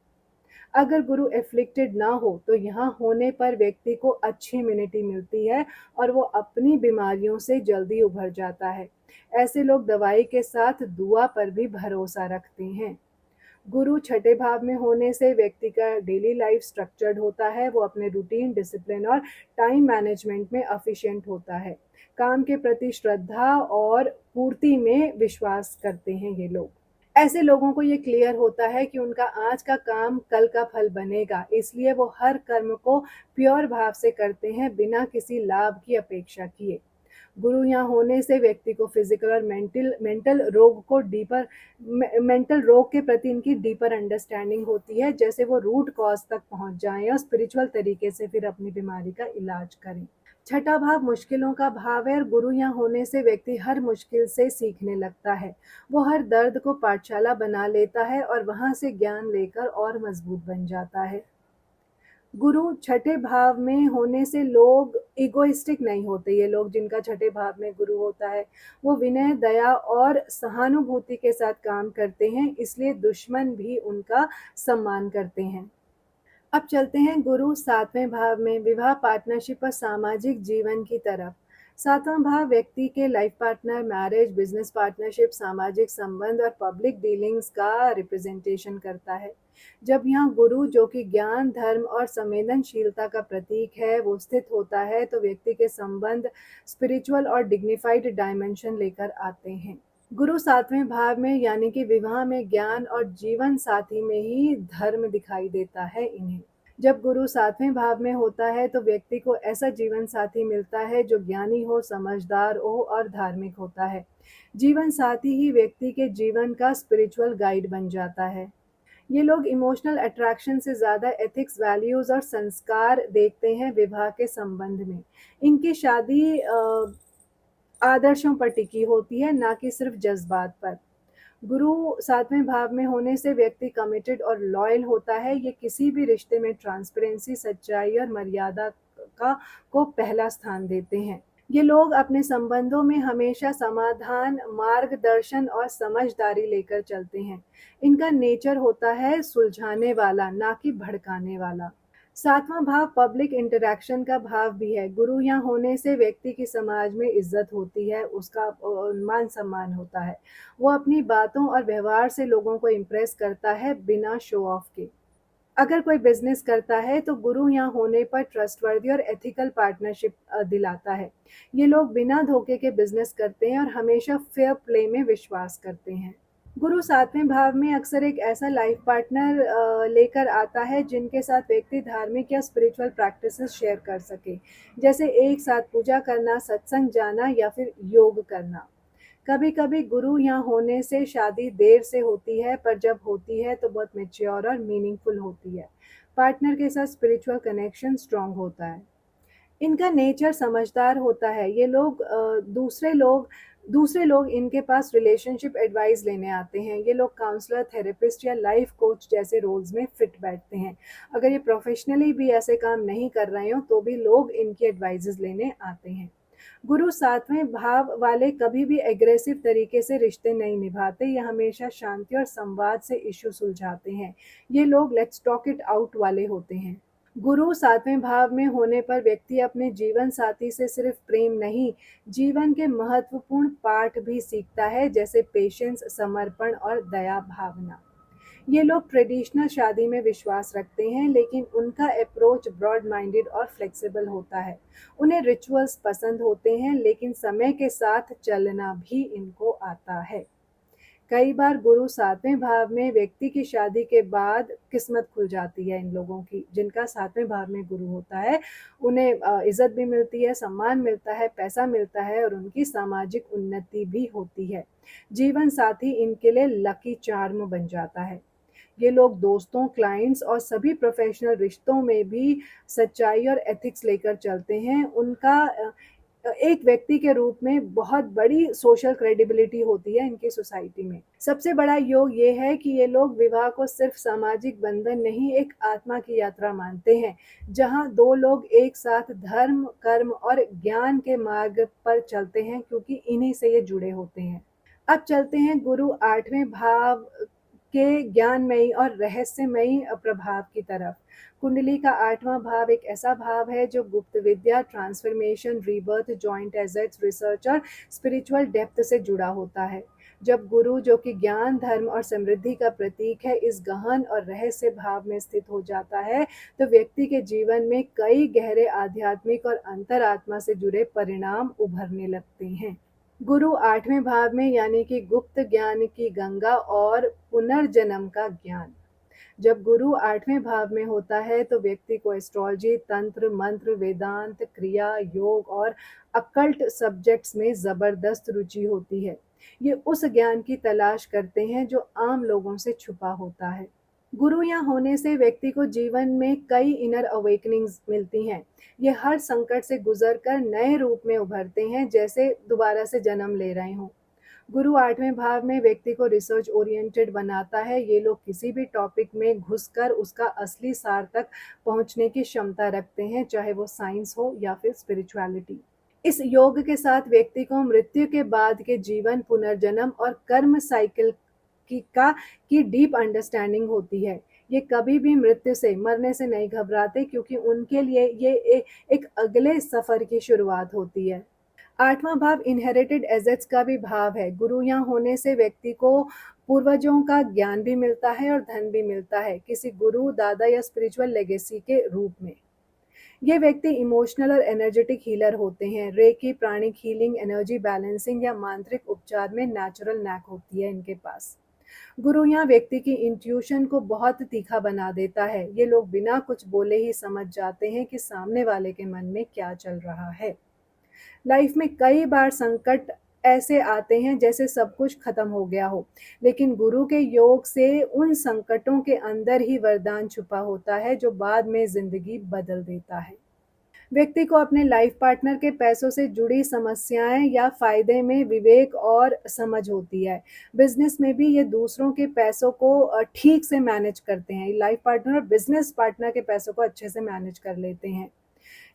अगर गुरु एफ्लिक्टेड ना हो तो यहाँ होने पर व्यक्ति को अच्छी इम्यूनिटी मिलती है और वो अपनी बीमारियों से जल्दी उभर जाता है। ऐसे लोग दवाई के साथ दुआ पर भी भरोसा रखते हैं। गुरु छठे भाव में होने से व्यक्ति का डेली लाइफ स्ट्रक्चर्ड होता है। वो अपने रूटीन, डिसिप्लिन और टाइम मैनेजमेंट में एफिशिएंट होता है। काम के प्रति श्रद्धा और पूर्ति में विश्वास करते हैं ये लोग। ऐसे लोगों को ये क्लियर होता है कि उनका आज का काम कल का फल बनेगा, इसलिए वो हर कर्म को प्योर भाव से करते हैं, बिना किसी लाभ की अपेक्षा किए। गुरु यहाँ होने से व्यक्ति को फिजिकल और मेंटल रोग के प्रति इनकी डीपर अंडरस्टैंडिंग होती है, जैसे वो रूट कॉज तक पहुंच जाएं और स्पिरिचुअल तरीके से फिर अपनी बीमारी का इलाज करें। छठा भाव मुश्किलों का भाव है और गुरु यहाँ होने से व्यक्ति हर मुश्किल से सीखने लगता है। वो हर दर्द को पाठशाला बना लेता है और वहां से ज्ञान लेकर और मजबूत बन जाता है। गुरु छठे भाव में होने से लोग इगोइस्टिक नहीं होते। ये लोग जिनका छठे भाव में गुरु होता है, वो विनय, दया और सहानुभूति के साथ काम करते हैं, इसलिए दुश्मन भी उनका सम्मान करते हैं। अब चलते हैं गुरु सातवें भाव में, विवाह, पार्टनरशिप और सामाजिक जीवन की तरफ। सातवां भाव व्यक्ति के life partner, marriage, business partnership, सामाजिक संबंध और पब्लिक डीलिंग्स का रिप्रेजेंटेशन करता है। जब यहाँ गुरु, जो कि ज्ञान, धर्म और संवेदनशीलता का प्रतीक है, वो स्थित होता है तो व्यक्ति के संबंध स्पिरिचुअल और डिग्निफाइड डायमेंशन लेकर आते हैं। गुरु सातवें भाव में यानी कि विवाह में ज्ञान और जीवन साथी में ही धर्म दिखाई देता है इन्हें। जब गुरु सातवें भाव में होता है तो व्यक्ति को ऐसा जीवन साथी मिलता है जो ज्ञानी हो, समझदार हो और धार्मिक होता है। जीवन साथी ही व्यक्ति के जीवन का स्पिरिचुअल गाइड बन जाता है। ये लोग इमोशनल अट्रैक्शन से ज्यादा एथिक्स, वैल्यूज और संस्कार देखते हैं विवाह के संबंध में। इनकी शादी आदर्शों पर टिकी होती है, ना कि सिर्फ जज्बात पर। गुरु सातवें भाव में होने से व्यक्ति कमिटेड और लॉयल होता है। ये किसी भी रिश्ते में ट्रांसपेरेंसी, सच्चाई और मर्यादा का को पहला स्थान देते हैं। ये लोग अपने संबंधों में हमेशा समाधान, मार्गदर्शन और समझदारी लेकर चलते हैं। इनका नेचर होता है सुलझाने वाला, ना कि भड़काने वाला। सातवां भाव पब्लिक इंटरैक्शन का भाव भी है। गुरु यहाँ होने से व्यक्ति की समाज में इज्जत होती है, उसका मान सम्मान होता है। वो अपनी बातों और व्यवहार से लोगों को इम्प्रेस करता है, बिना शो ऑफ के। अगर कोई बिजनेस करता है तो गुरु यहाँ होने पर ट्रस्टवर्दी और एथिकल पार्टनरशिप दिलाता है। ये लोग बिना धोखे के बिजनेस करते हैं और हमेशा फेयर प्ले में विश्वास करते हैं। गुरु सातवें भाव में अक्सर एक ऐसा लाइफ पार्टनर लेकर आता है जिनके साथ व्यक्ति धार्मिक या स्पिरिचुअल प्रैक्टिसेस शेयर कर सके, जैसे एक साथ पूजा करना, सत्संग जाना या फिर योग करना। कभी कभी गुरु यहाँ होने से शादी देर से होती है, पर जब होती है तो बहुत मेच्योर और मीनिंगफुल होती है। पार्टनर के साथ स्पिरिचुअल कनेक्शन स्ट्रांग होता है। इनका नेचर समझदार होता है। ये लोग दूसरे लोग इनके पास रिलेशनशिप एडवाइस लेने आते हैं। ये लोग काउंसलर, थेरेपिस्ट या लाइफ कोच जैसे रोल्स में फिट बैठते हैं। अगर ये प्रोफेशनली भी ऐसे काम नहीं कर रहे हो तो भी लोग इनकी एडवाइजेस लेने आते हैं। गुरु सातवें भाव वाले कभी भी एग्रेसिव तरीके से रिश्ते नहीं निभाते। ये हमेशा शांति और संवाद से इश्यू सुलझाते हैं। ये लोग लेट्स टॉक इट आउट वाले होते हैं। गुरु सातवें भाव में होने पर व्यक्ति अपने जीवन साथी से सिर्फ प्रेम नहीं, जीवन के महत्वपूर्ण पाठ भी सीखता है, जैसे पेशेंस, समर्पण और दया भावना। ये लोग ट्रेडिशनल शादी में विश्वास रखते हैं, लेकिन उनका अप्रोच ब्रॉड माइंडेड और फ्लेक्सिबल होता है। उन्हें रिचुअल्स पसंद होते हैं, लेकिन समय के साथ चलना भी इनको आता है। कई बार गुरु सातवें भाव में व्यक्ति की शादी के बाद किस्मत खुल जाती है। इन लोगों की, जिनका सातवें भाव में गुरु होता है, उन्हें इज्जत भी मिलती है, सम्मान मिलता है, पैसा मिलता है और उनकी सामाजिक उन्नति भी होती है। जीवन साथी इनके लिए लकी चार्म बन जाता है। ये लोग दोस्तों, क्लाइंट्स और सभी प्रोफेशनल रिश्तों में भी सच्चाई और एथिक्स लेकर चलते हैं। उनका एक व्यक्ति के रूप में बहुत बड़ी सोशल क्रेडिबिलिटी होती है इनकी सोसाइटी में। सबसे बड़ा योग ये है कि ये लोग विवाह को सिर्फ सामाजिक बंधन नहीं, एक आत्मा की यात्रा मानते हैं, जहां दो लोग एक साथ धर्म, कर्म और ज्ञान के मार्ग पर चलते हैं, क्योंकि इन्हीं से ये जुड़े होते हैं। अब चलते हैं गुरु आठवें भाव के ज्ञानमयी और रहस्यमयी प्रभाव की तरफ। कुंडली का आठवां भाव एक ऐसा भाव है जो गुप्त विद्या, transformation, rebirth, joint assets, research और स्पिरिचुअल डेप्थ से जुड़ा होता है। जब गुरु, जो कि ज्ञान, धर्म और समृद्धि का प्रतीक है, इस गहन और रहस्य भाव में स्थित हो जाता है, तो व्यक्ति के जीवन में कई गहरे आध्यात्मिक और अंतरात्मा से जुड़े परिणाम उभरने लगते हैं। गुरु आठवें भाव में, यानी कि गुप्त ज्ञान की गंगा और पुनर्जन्म का ज्ञान। जब गुरु आठवें भाव में होता है तो व्यक्ति को एस्ट्रोलॉजी, तंत्र, मंत्र, वेदांत, क्रिया, योग और अकल्ट सब्जेक्ट्स में जबरदस्त रुचि होती है। ये उस ज्ञान की तलाश करते हैं जो आम लोगों से छुपा होता है। गुरु यहाँ होने से व्यक्ति को जीवन में कई इनर अवेकनिंग्स मिलती हैं। ये हर संकट से गुजर कर नए रूप में उभरते हैं, जैसे दोबारा से जन्म ले रहे हों। गुरु आठवें भाव में व्यक्ति को रिसर्च ओरिएंटेड बनाता है। ये लोग किसी भी टॉपिक में घुसकर उसका असली सार तक पहुंचने की क्षमता रखते हैं, चाहे वो साइंस हो या फिर स्पिरिचुअलिटी। इस योग के साथ व्यक्ति को मृत्यु के बाद के जीवन, पुनर्जन्म और कर्म साइकिल की डीप अंडरस्टैंडिंग होती है। ये कभी भी मृत्यु से, मरने से नहीं घबराते, क्योंकि उनके लिए ये एक अगले सफर की शुरुआत होती है। आठवां भाव इनहेरिटेड एसेट्स का भी भाव है। गुरु यहाँ होने से व्यक्ति को पूर्वजों का ज्ञान भी मिलता है और धन भी मिलता है, किसी गुरु, दादा या स्पिरिचुअल लेगेसी के रूप में। ये व्यक्ति इमोशनल और एनर्जेटिक हीलर होते हैं। Recce, pranic healing, energy balancing या मांत्रिक उपचार में नेचुरल नैक होती है इनके पास। गुरु यहाँ व्यक्ति की इंट्यूशन को बहुत तीखा बना देता है। ये लोग बिना कुछ बोले ही समझ जाते हैं कि सामने वाले के मन में क्या चल रहा है। लाइफ में कई बार संकट ऐसे आते हैं जैसे सब कुछ खत्म हो गया हो, लेकिन गुरु के योग से उन संकटों के अंदर ही वरदान छुपा होता है, जो बाद में जिंदगी बदल देता है। व्यक्ति को अपने लाइफ पार्टनर के पैसों से जुड़ी समस्याएं या फायदे में विवेक और समझ होती है। बिजनेस में भी ये दूसरों के पैसों को ठीक से मैनेज करते हैं। लाइफ पार्टनर और बिजनेस पार्टनर के पैसों को अच्छे से मैनेज कर लेते हैं।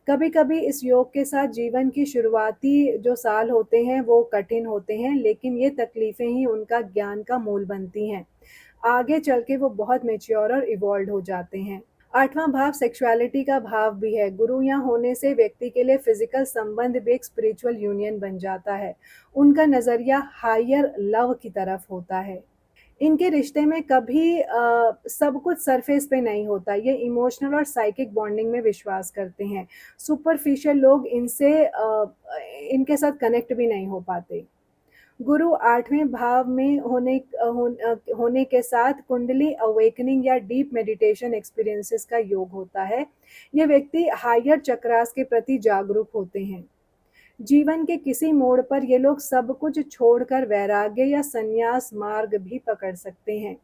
कभी कभी इस योग के साथ जीवन की शुरुआती जो साल होते हैं वो कठिन होते हैं, लेकिन ये तकलीफें ही उनका ज्ञान का मूल बनती हैं। आगे चल के वो बहुत मेच्योर और इवॉल्व हो जाते हैं। आठवां भाव सेक्सुअलिटी का भाव भी है। गुरु यहाँ होने से व्यक्ति के लिए फिजिकल संबंध भी एक स्पिरिचुअल यूनियन बन जाता है। उनका नजरिया हायर लव की तरफ होता है। इनके रिश्ते में कभी सब कुछ सरफेस पे नहीं होता। ये इमोशनल और साइकिक बॉन्डिंग में विश्वास करते हैं। सुपरफिशियल लोग इनके साथ कनेक्ट भी नहीं हो पाते। गुरु आठवें भाव में होने के साथ कुंडली अवेकनिंग या डीप मेडिटेशन एक्सपीरियंसेस का योग होता है। ये व्यक्ति हायर चक्रास के प्रति जागरूक होते हैं। जीवन के किसी मोड़ पर ये लोग सब कुछ छोड़कर वैराग्य या संन्यास मार्ग भी पकड़ सकते हैं।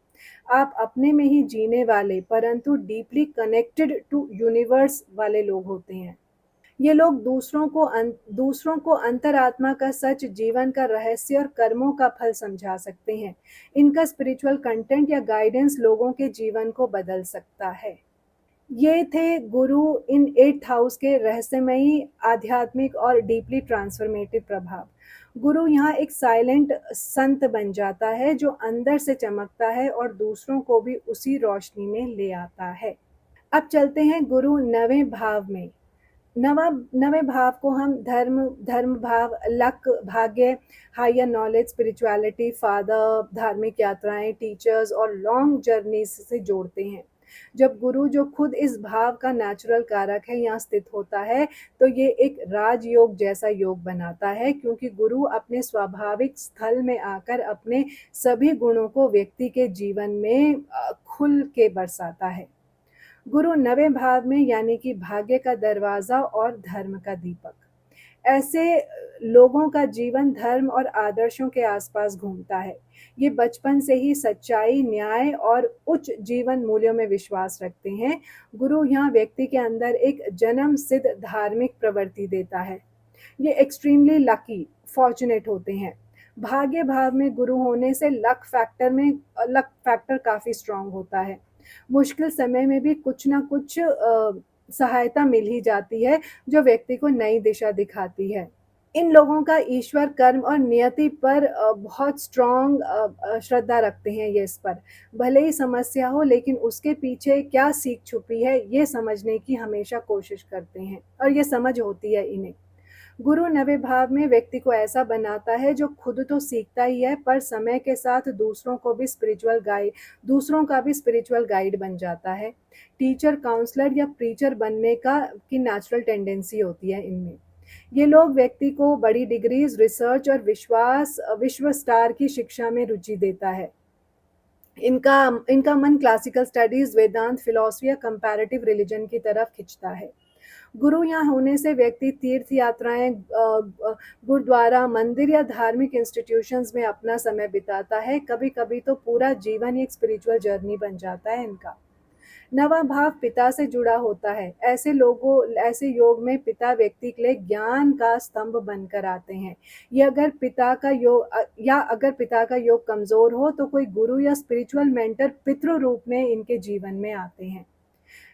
आप अपने में ही जीने वाले, परंतु डीपली कनेक्टेड टू यूनिवर्स वाले लोग होते हैं। ये लोग दूसरों को अंतरात्मा का सच, जीवन का रहस्य और कर्मों का फल समझा सकते हैं। इनका स्पिरिचुअल कंटेंट या गाइडेंस लोगों के जीवन को बदल सकता है। ये थे गुरु इन 8th हाउस के रहस्यमयी, आध्यात्मिक और डीपली ट्रांसफॉर्मेटिव प्रभाव। गुरु यहाँ एक साइलेंट संत बन जाता है जो अंदर से चमकता है और दूसरों को भी उसी रोशनी में ले आता है। अब चलते हैं गुरु नवें भाव में। नवा नवें भाव को हम धर्म भाव, लक, भाग्य, हायर नॉलेज, स्पिरिचुअलिटी, फादर, धार्मिक यात्राएं, टीचर्स और लॉन्ग जर्नीज से जोड़ते हैं। जब गुरु, जो खुद इस भाव का नेचुरल कारक है, यहाँ स्थित होता है तो ये एक राजयोग जैसा योग बनाता है, क्योंकि गुरु अपने स्वाभाविक स्थल में आकर अपने सभी गुणों को व्यक्ति के जीवन में खुल के बरसाता है। गुरु नवें भाव में यानी कि भाग्य का दरवाजा और धर्म का दीपक। ऐसे लोगों का जीवन धर्म और आदर्शों के आसपास घूमता है। ये बचपन से ही सच्चाई, न्याय और उच्च जीवन मूल्यों में विश्वास रखते हैं। गुरु यहाँ व्यक्ति के अंदर एक जन्म सिद्ध धार्मिक प्रवृत्ति देता है। ये एक्सट्रीमली लकी, फॉर्चुनेट होते हैं। भाग्य भाव में गुरु होने से लक फैक्टर काफी स्ट्रांग होता है। मुश्किल समय में भी कुछ ना कुछ सहायता मिल ही जाती है, जो व्यक्ति को नई दिशा दिखाती है। इन लोगों का ईश्वर, कर्म और नियति पर बहुत स्ट्रांग श्रद्धा रखते हैं। ये इस पर भले ही समस्या हो, लेकिन उसके पीछे क्या सीख छुपी है ये समझने की हमेशा कोशिश करते हैं, और ये समझ होती है इन्हें। गुरु नवे भाव में व्यक्ति को ऐसा बनाता है जो खुद तो सीखता ही है, पर समय के साथ दूसरों का भी स्पिरिचुअल गाइड बन जाता है। टीचर, काउंसलर या प्रीचर बनने की नेचुरल टेंडेंसी होती है इनमें। ये लोग व्यक्ति को बड़ी डिग्रीज, रिसर्च और विश्व स्टार की शिक्षा में रुचि देता है। इनका मन क्लासिकल स्टडीज, वेदांत, फिलॉसफी या कंपैरेटिव रिलीजन की तरफ खिंचता है। गुरु यहाँ होने से व्यक्ति तीर्थ यात्राएं, गुरुद्वारा, मंदिर या धार्मिक इंस्टीट्यूशंस में अपना समय बिताता है। कभी कभी तो पूरा जीवन एक स्पिरिचुअल जर्नी बन जाता है इनका। नवा भाव पिता से जुड़ा होता है। ऐसे योग में पिता व्यक्ति के लिए ज्ञान का स्तंभ बनकर आते हैं। ये अगर पिता का योग कमजोर हो तो कोई गुरु या स्पिरिचुअल मेंटर पितृ रूप में इनके जीवन में आते हैं।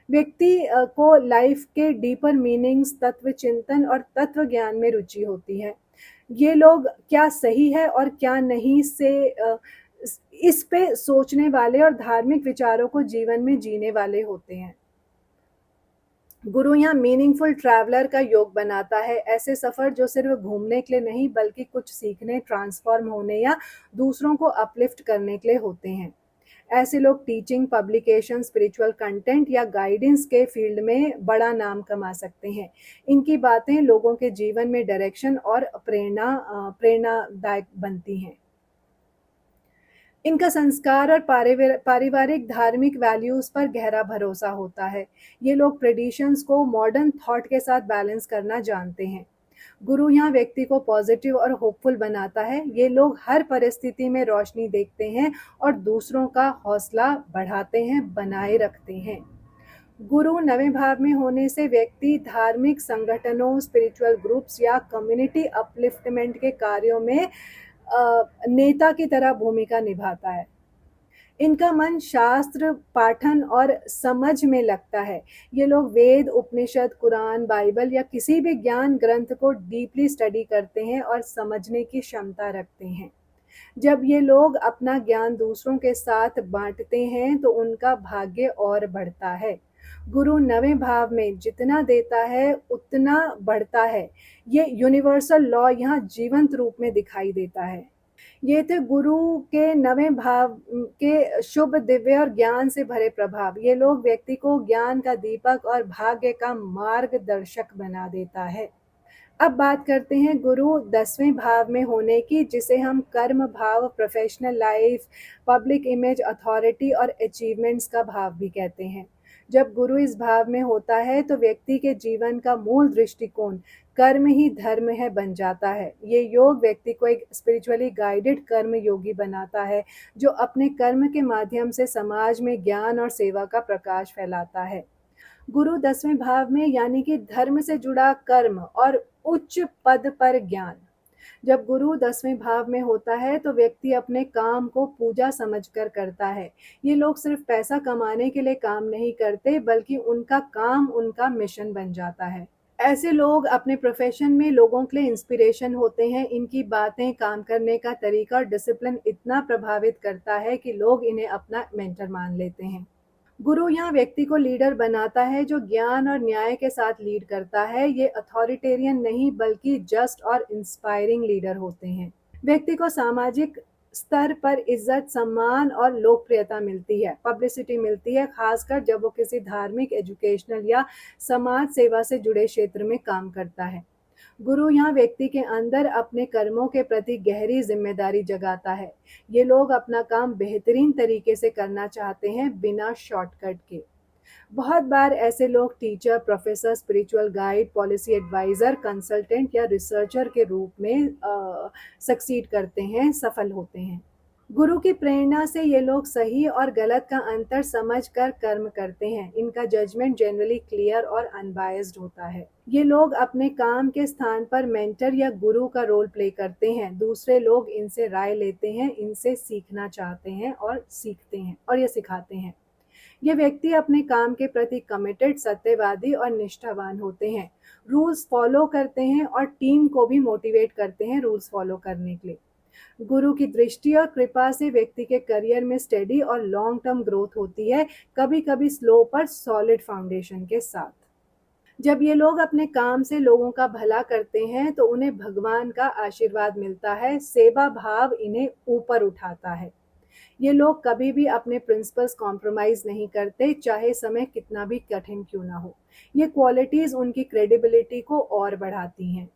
व्यक्ति को लाइफ के डीपर मीनिंग्स, तत्व चिंतन और तत्व ज्ञान में रुचि होती है। ये लोग क्या सही है और क्या नहीं इस पे सोचने वाले और धार्मिक विचारों को जीवन में जीने वाले होते हैं। गुरु यहाँ मीनिंगफुल ट्रैवलर का योग बनाता है। ऐसे सफर जो सिर्फ घूमने के लिए नहीं, बल्कि कुछ सीखने, ट्रांसफॉर्म होने या दूसरों को अपलिफ्ट करने के लिए होते हैं। ऐसे लोग टीचिंग, पब्लिकेशन, स्पिरिचुअल कंटेंट या गाइडेंस के फील्ड में बड़ा नाम कमा सकते हैं। इनकी बातें लोगों के जीवन में डायरेक्शन और प्रेरणादायक बनती हैं। इनका संस्कार और पारिवारिक धार्मिक वैल्यूज पर गहरा भरोसा होता है। ये लोग ट्रेडिशंस को मॉडर्न थॉट के साथ बैलेंस करना जानते हैं। गुरु यहाँ व्यक्ति को पॉजिटिव और होपफुल बनाता है। ये लोग हर परिस्थिति में रोशनी देखते हैं और दूसरों का हौसला बढ़ाते हैं, बनाए रखते हैं। गुरु नवें भाव में होने से व्यक्ति धार्मिक संगठनों, स्पिरिचुअल ग्रुप्स या कम्युनिटी अपलिफ्टमेंट के कार्यों में नेता की तरह भूमिका निभाता है। इनका मन शास्त्र पाठन और समझ में लगता है। ये लोग वेद, उपनिषद, कुरान, बाइबल या किसी भी ज्ञान ग्रंथ को डीपली स्टडी करते हैं और समझने की क्षमता रखते हैं। जब ये लोग अपना ज्ञान दूसरों के साथ बांटते हैं तो उनका भाग्य और बढ़ता है। गुरु नवें भाव में जितना देता है उतना बढ़ता है। ये यूनिवर्सल लॉ यहाँ जीवंत रूप में दिखाई देता है। ये थे गुरु के नवें भाव के शुभ, दिव्य और ज्ञान से भरे प्रभाव। ये लोग व्यक्ति को ज्ञान का दीपक और भाग्य का मार्गदर्शक बना देता है। अब बात करते हैं गुरु 10वें भाव में होने की, जिसे हम कर्म भाव, professional life, public image, authority और अचीवमेंट्स का भाव भी कहते हैं। जब गुरु इस भाव में होता है तो व्यक्ति के जीवन का मूल दृष्टिकोण कर्म ही धर्म है बन जाता है। ये योग व्यक्ति को एक स्पिरिचुअली गाइडेड कर्म योगी बनाता है, जो अपने कर्म के माध्यम से समाज में ज्ञान और सेवा का प्रकाश फैलाता है। गुरु 10वें भाव में यानी कि धर्म से जुड़ा कर्म और उच्च पद पर ज्ञान। जब गुरु 10वें भाव में होता है तो व्यक्ति अपने काम को पूजा समझकर करता है। ये लोग सिर्फ पैसा कमाने के लिए काम नहीं करते, बल्कि उनका काम उनका मिशन बन जाता है। ऐसे लोग अपने प्रोफेशन में लोगों के लिए इंस्पिरेशन होते हैं। इनकी बातें, काम करने का तरीका और डिसिप्लिन इतना प्रभावित करता है कि लोग इन्हें अपना मेंटर मान लेते हैं। गुरु यहाँ व्यक्ति को लीडर बनाता है जो ज्ञान और न्याय के साथ लीड करता है। ये अथॉरिटेरियन नहीं बल्कि जस्ट और इंस्पायरिंग लीडर होते हैं। व्यक्ति को सामाजिक स्तर पर इज्जत, सम्मान और लोकप्रियता मिलती है, पब्लिसिटी मिलती है, खासकर जब वो किसी धार्मिक, एजुकेशनल या समाज सेवा से जुड़े क्षेत्र में काम करता है। गुरु यहाँ व्यक्ति के अंदर अपने कर्मों के प्रति गहरी जिम्मेदारी जगाता है। ये लोग अपना काम बेहतरीन तरीके से करना चाहते हैं, बिना शॉर्टकट के। बहुत बार ऐसे लोग teacher, professor, spiritual guide, policy advisor, consultant या रिसर्चर के रूप में सक्सीड करते हैं, सफल होते हैं। गुरु की प्रेरणा से ये लोग सही और गलत का अंतर समझकर कर्म करते हैं। इनका जजमेंट जनरली क्लियर और अनबायस्ड होता है। ये लोग अपने काम के स्थान पर मेंटर या गुरु का रोल प्ले करते हैं। दूसरे लोग इनसे राय लेते हैं, इनसे सीखना चाहते हैं और सीखते हैं और ये सिखाते हैं। ये व्यक्ति अपने काम के प्रति कमिटेड, सत्यवादी और निष्ठावान होते हैं। रूल्स फॉलो करते हैं और टीम को भी मोटिवेट करते हैं रूल्स फॉलो करने के लिए। गुरु की दृष्टि और कृपा से व्यक्ति के करियर में स्टेडी और लॉन्ग टर्म ग्रोथ होती है, कभी कभी स्लो पर सॉलिड फाउंडेशन के साथ। जब ये लोग अपने काम से लोगों का भला करते हैं तो उन्हें भगवान का आशीर्वाद मिलता है। सेवा भाव इन्हें ऊपर उठाता है। ये लोग कभी भी अपने प्रिंसिपल्स कॉम्प्रोमाइज नहीं करते, चाहे समय कितना भी कठिन क्यों ना हो। ये क्वालिटीज उनकी क्रेडिबिलिटी को और बढ़ाती हैं।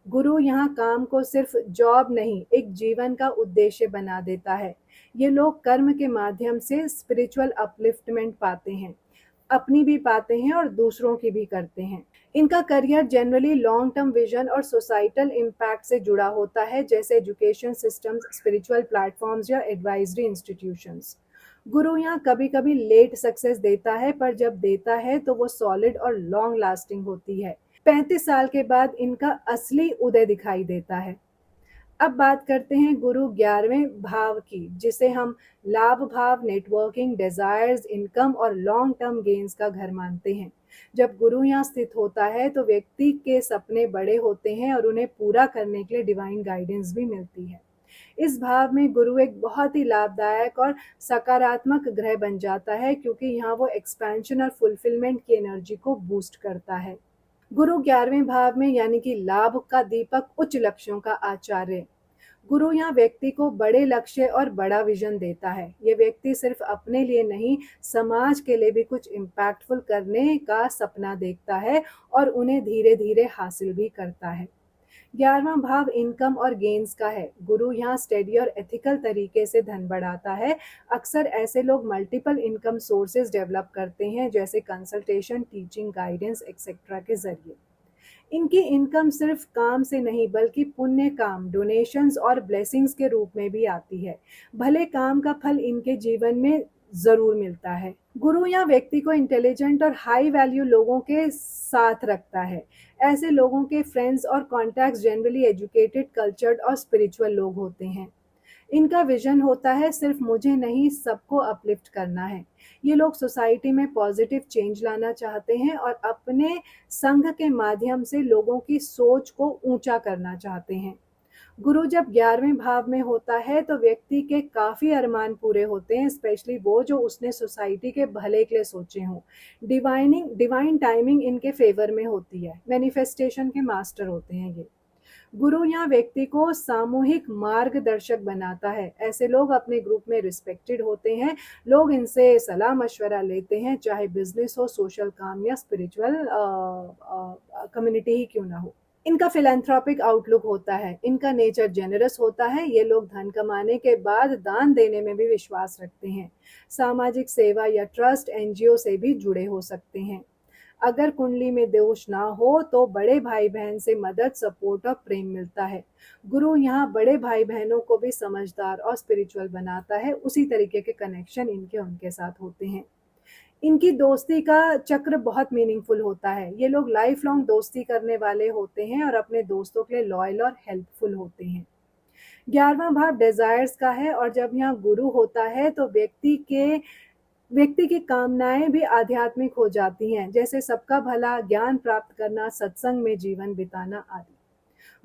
गुरु यहाँ काम को सिर्फ जॉब नहीं, एक जीवन का उद्देश्य बना देता है। ये लोग कर्म के माध्यम से स्पिरिचुअल अपलिफ्टमेंट पाते हैं, अपनी भी पाते हैं और दूसरों की भी करते हैं। इनका career generally long term vision और सोसाइटल इम्पैक्ट से जुड़ा होता है, जैसे एजुकेशन सिस्टम्स, स्पिरिचुअल प्लेटफॉर्म्स या एडवाइजरी इंस्टीट्यूशंस। गुरु यहाँ कभी कभी लेट सक्सेस देता है, पर जब देता है तो वो सॉलिड और लॉन्ग लास्टिंग होती है। 35 साल के बाद इनका असली उदय दिखाई देता है। अब बात करते हैं गुरु 11वें भाव की, जिसे हम लाभ भाव, नेटवर्किंग, डिजायर्स, इनकम और लॉन्ग टर्म गेन्स का घर मानते हैं। जब गुरु यहाँ स्थित होता है तो व्यक्ति के सपने बड़े होते हैं और उन्हें पूरा करने के लिए डिवाइन गाइडेंस भी मिलती है। इस भाव में गुरु एक बहुत ही लाभदायक और सकारात्मक ग्रह बन जाता है, क्योंकि यहाँ वो एक्सपेंशन और फुलफिलमेंट की एनर्जी को बूस्ट करता है। गुरु 11वें भाव में यानी कि लाभ का दीपक, उच्च लक्ष्यों का आचार्य। गुरु यहाँ व्यक्ति को बड़े लक्ष्य और बड़ा विजन देता है। ये व्यक्ति सिर्फ अपने लिए नहीं, समाज के लिए भी कुछ इम्पैक्टफुल करने का सपना देखता है और उन्हें धीरे धीरे हासिल भी करता है। 11वां भाव इनकम और गेन्स का है। गुरु यहाँ स्टेडी और एथिकल तरीके से धन बढ़ाता है। अक्सर ऐसे लोग मल्टीपल इनकम सोर्सेज डेवलप करते हैं, जैसे कंसल्टेशन, टीचिंग, गाइडेंस एक्सेट्रा के जरिए। इनकी इनकम सिर्फ काम से नहीं बल्कि पुण्य काम, डोनेशंस और ब्लेसिंग्स के रूप में भी आती है। भले काम का फल इनके जीवन में जरूर मिलता है। गुरु यहाँ व्यक्ति को इंटेलिजेंट और हाई वैल्यू लोगों के साथ रखता है। ऐसे लोगों के फ्रेंड्स और कॉन्टैक्ट्स जनरली एजुकेटेड, कल्चर्ड और स्पिरिचुअल लोग होते हैं। इनका विजन होता है सिर्फ मुझे नहीं, सबको अपलिफ्ट करना है। ये लोग सोसाइटी में पॉजिटिव चेंज लाना चाहते हैं और अपने संघ के माध्यम से लोगों की सोच को ऊंचा करना चाहते हैं। गुरु जब 11वें भाव में होता है तो व्यक्ति के काफी अरमान पूरे होते हैं, स्पेशली वो जो उसने सोसाइटी के भले के लिए सोचे हों। डिवाइन टाइमिंग इनके फेवर में होती है। मैनिफेस्टेशन के मास्टर होते हैं ये। गुरु यहाँ व्यक्ति को सामूहिक मार्गदर्शक बनाता है। ऐसे लोग अपने ग्रुप में रिस्पेक्टेड होते हैं। लोग इनसे सलाह मशवरा लेते हैं, चाहे बिजनेस हो, सोशल काम या स्पिरिचुअल कम्युनिटी ही क्यों ना हो। इनका फिलैंथ्रोपिक आउटलुक होता है। इनका नेचर जेनरस होता है। ये लोग धन कमाने के बाद दान देने में भी विश्वास रखते हैं। सामाजिक सेवा या ट्रस्ट, एनजीओ से भी जुड़े हो सकते हैं। अगर कुंडली में दोष ना हो तो बड़े भाई बहन से मदद, सपोर्ट और प्रेम मिलता है। गुरु यहाँ बड़े भाई बहनों को भी समझदार और स्पिरिचुअल बनाता है। उसी तरीके के कनेक्शन इनके उनके साथ होते हैं। इनकी दोस्ती का चक्र बहुत मीनिंगफुल होता है। ये लोग लाइफ लॉन्ग दोस्ती करने वाले होते हैं और अपने दोस्तों के लिए लॉयल और हेल्पफुल होते हैं। 11वां भाव डिजायर्स का है और जब यहाँ गुरु होता है तो व्यक्ति की कामनाएं भी आध्यात्मिक हो जाती हैं, जैसे सबका भला, ज्ञान प्राप्त करना, सत्संग में जीवन बिताना आदि।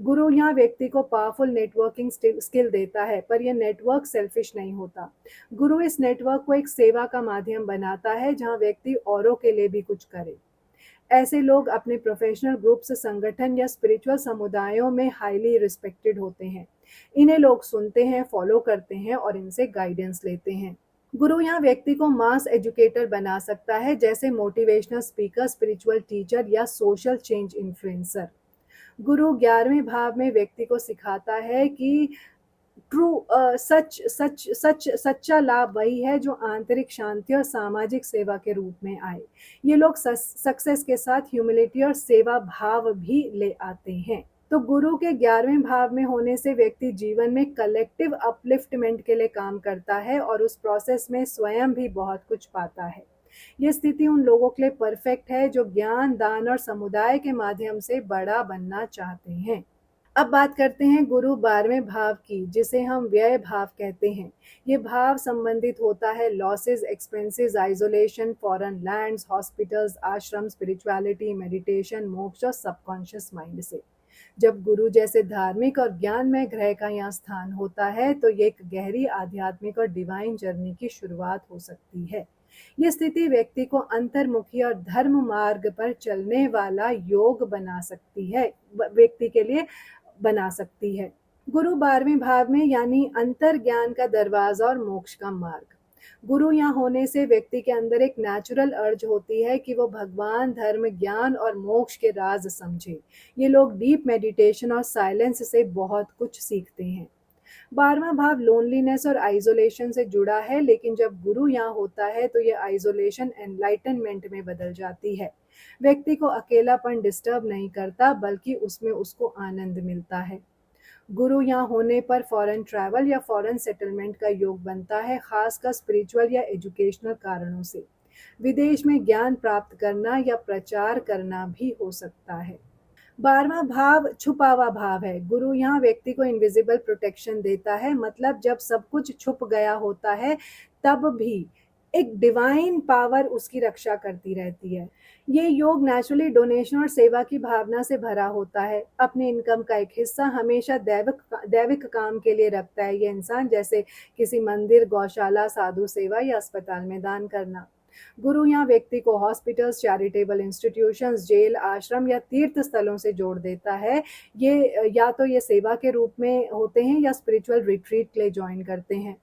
गुरु यहाँ व्यक्ति को पावरफुल नेटवर्किंग स्किल देता है, पर यह नेटवर्क सेल्फिश नहीं होता। गुरु इस नेटवर्क को एक सेवा का माध्यम बनाता है जहाँ व्यक्ति औरों के लिए भी कुछ करे। ऐसे लोग अपने प्रोफेशनल ग्रुप्स, संगठन या स्पिरिचुअल समुदायों में हाईली रिस्पेक्टेड होते हैं। इन्हें लोग सुनते हैं, फॉलो करते हैं और इनसे गाइडेंस लेते हैं। गुरु यहाँ व्यक्ति को मास एजुकेटर बना सकता है, जैसे मोटिवेशनल स्पीकर, स्पिरिचुअल टीचर या सोशल चेंज इन्फ्लुएंसर। गुरु 11वें भाव में व्यक्ति को सिखाता है कि सच्चा लाभ वही है जो आंतरिक शांति और सामाजिक सेवा के रूप में आए। ये लोग सक्सेस के साथ ह्यूमिलिटी और सेवा भाव भी ले आते हैं। तो गुरु के 11वें भाव में होने से व्यक्ति जीवन में कलेक्टिव अपलिफ्टमेंट के लिए काम करता है और उस प्रोसेस में स्वयं भी बहुत कुछ पाता है। ये स्थिति उन लोगों के लिए परफेक्ट है जो ज्ञान, दान और समुदाय के माध्यम से बड़ा बनना चाहते हैं। अब बात करते हैं गुरु 12वें भाव की, जिसे हम व्यय भाव कहते हैं। ये भाव संबंधित होता है losses, expenses, isolation, foreign lands, hospitals, आश्रम, स्पिरिचुअलिटी, मेडिटेशन, मोक्ष और सबकॉन्शियस माइंड से। जब गुरु जैसे धार्मिक और ज्ञानमय ग्रह का यहाँ स्थान होता है तो ये एक गहरी आध्यात्मिक और डिवाइन जर्नी की शुरुआत हो सकती है। ये स्थिति व्यक्ति को अंतर्मुखी और धर्म मार्ग पर चलने वाला योग बना सकती है, व्यक्ति के लिए बना सकती है। गुरु 12वें भाव में यानी अंतर ज्ञान का दरवाजा और मोक्ष का मार्ग। गुरु यहाँ होने से व्यक्ति के अंदर एक नेचुरल अर्ज होती है कि वो भगवान, धर्म, ज्ञान और मोक्ष के राज समझे। ये लोग डीप मेडिटेशन और साइलेंस से बहुत कुछ सीखते हैं। 12वां भाव लोनलीनेस और आइसोलेशन से जुड़ा है, लेकिन जब गुरु यहाँ होता है तो ये आइसोलेशन एनलाइटनमेंट में बदल जाती है। व्यक्ति को अकेलापन डिस्टर्ब नहीं करता, बल्कि उसमें उसको आनंद मिलता है। गुरु यहाँ होने पर फॉरेन ट्रैवल या फॉरेन सेटलमेंट का योग बनता है, खासकर स्पिरिचुअल या एजुकेशनल कारणों से। विदेश में ज्ञान प्राप्त करना या प्रचार करना भी हो सकता है। 12वां भाव छुपा हुआ भाव है। गुरु यहाँ व्यक्ति को इनविजिबल प्रोटेक्शन देता है, मतलब जब सब कुछ छुप गया होता है तब भी एक डिवाइन पावर उसकी रक्षा करती रहती है। ये योग नेचुरली डोनेशन और सेवा की भावना से भरा होता है। अपने इनकम का एक हिस्सा हमेशा दैविक काम के लिए रखता है ये इंसान, जैसे किसी मंदिर, गौशाला, साधु सेवा या अस्पताल में दान करना। गुरु यहाँ व्यक्ति को हॉस्पिटल्स, चैरिटेबल इंस्टीट्यूशंस, जेल, आश्रम या तीर्थ स्थलों से जोड़ देता है। ये या तो ये सेवा के रूप में होते हैं या स्पिरिचुअल रिट्रीट के लिए ज्वाइन करते हैं।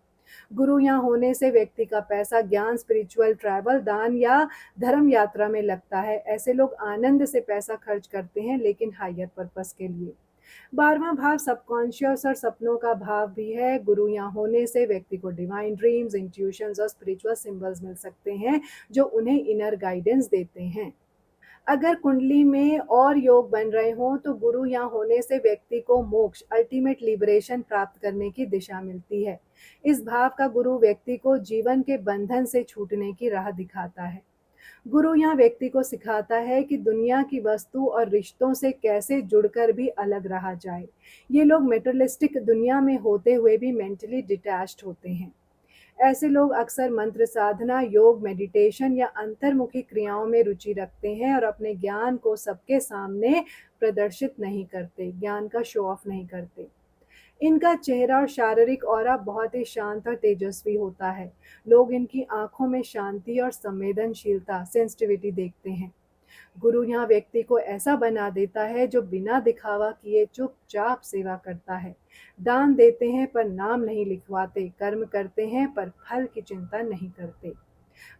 गुरु यहाँ होने से व्यक्ति का पैसा ज्ञान, स्पिरिचुअल ट्रैवल, दान या धर्म यात्रा में लगता है। ऐसे लोग आनंद से पैसा खर्च करते हैं, लेकिन हायर पर्पस के लिए। 12वां भाव सबकॉन्शियस और सपनों का भाव भी है। गुरु यहाँ होने से व्यक्ति को डिवाइन ड्रीम्स, इंट्यूशंस और स्पिरिचुअल सिंबल्स मिल सकते हैं जो उन्हें इनर गाइडेंस देते हैं। अगर कुंडली में और योग बन रहे हों तो गुरु यहाँ होने से व्यक्ति को मोक्ष, अल्टीमेट लिबरेशन प्राप्त करने की दिशा मिलती है। इस भाव का गुरु व्यक्ति को जीवन के बंधन से छूटने की राह दिखाता है। गुरु यहाँ व्यक्ति को सिखाता है कि दुनिया की वस्तु और रिश्तों से कैसे जुड़कर भी अलग रहा जाए। ये लोग मेटेरियलिस्टिक दुनिया में होते हुए भी मेंटली डिटैच्ड होते हैं। ऐसे लोग अक्सर मंत्र साधना, योग, मेडिटेशन या अंतर्मुखी क्रियाओं में रुचि रखते हैं और अपने ज्ञान को सबके सामने प्रदर्शित नहीं करते, ज्ञान का शो ऑफ नहीं करते। इनका चेहरा और शारीरिक ऑरा बहुत ही शांत और तेजस्वी होता है। लोग इनकी आंखों में शांति और संवेदनशीलता, सेंसिटिविटी देखते हैं। गुरु यहाँ व्यक्ति को ऐसा बना देता है जो बिना दिखावा किए चुपचाप सेवा करता है। दान देते हैं पर नाम नहीं लिखवाते, कर्म करते हैं पर फल की चिंता नहीं करते।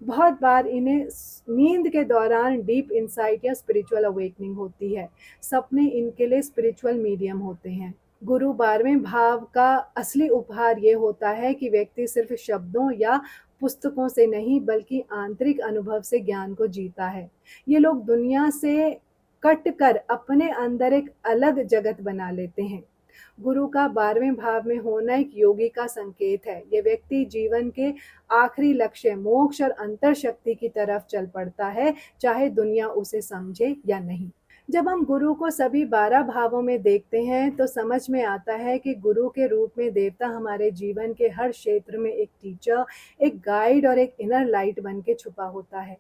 बहुत बार इन्हें नींद के दौरान डीप इंसाइट या स्पिरिचुअल अवेकनिंग होती है। सपने इनके लिए स्पिरिचुअल मीडियम होते हैं। गुरु 12वें भाव का असली उपहार ये होता है कि व्यक्ति सिर्फ शब्दों या पुस्तकों से नहीं बल्कि आंतरिक अनुभव से ज्ञान को जीता है। ये लोग दुनिया से कट कर अपने अंदर एक अलग जगत बना लेते हैं। गुरु का 12वें भाव में होना एक योगी का संकेत है। ये व्यक्ति जीवन के आखिरी लक्ष्य मोक्ष और अंतर शक्ति की तरफ चल पड़ता है, चाहे दुनिया उसे समझे या नहीं। जब हम गुरु को सभी 12 भावों में देखते हैं तो समझ में आता है कि गुरु के रूप में देवता हमारे जीवन के हर क्षेत्र में एक टीचर, एक गाइड और एक इनर लाइट बन के छुपा होता है।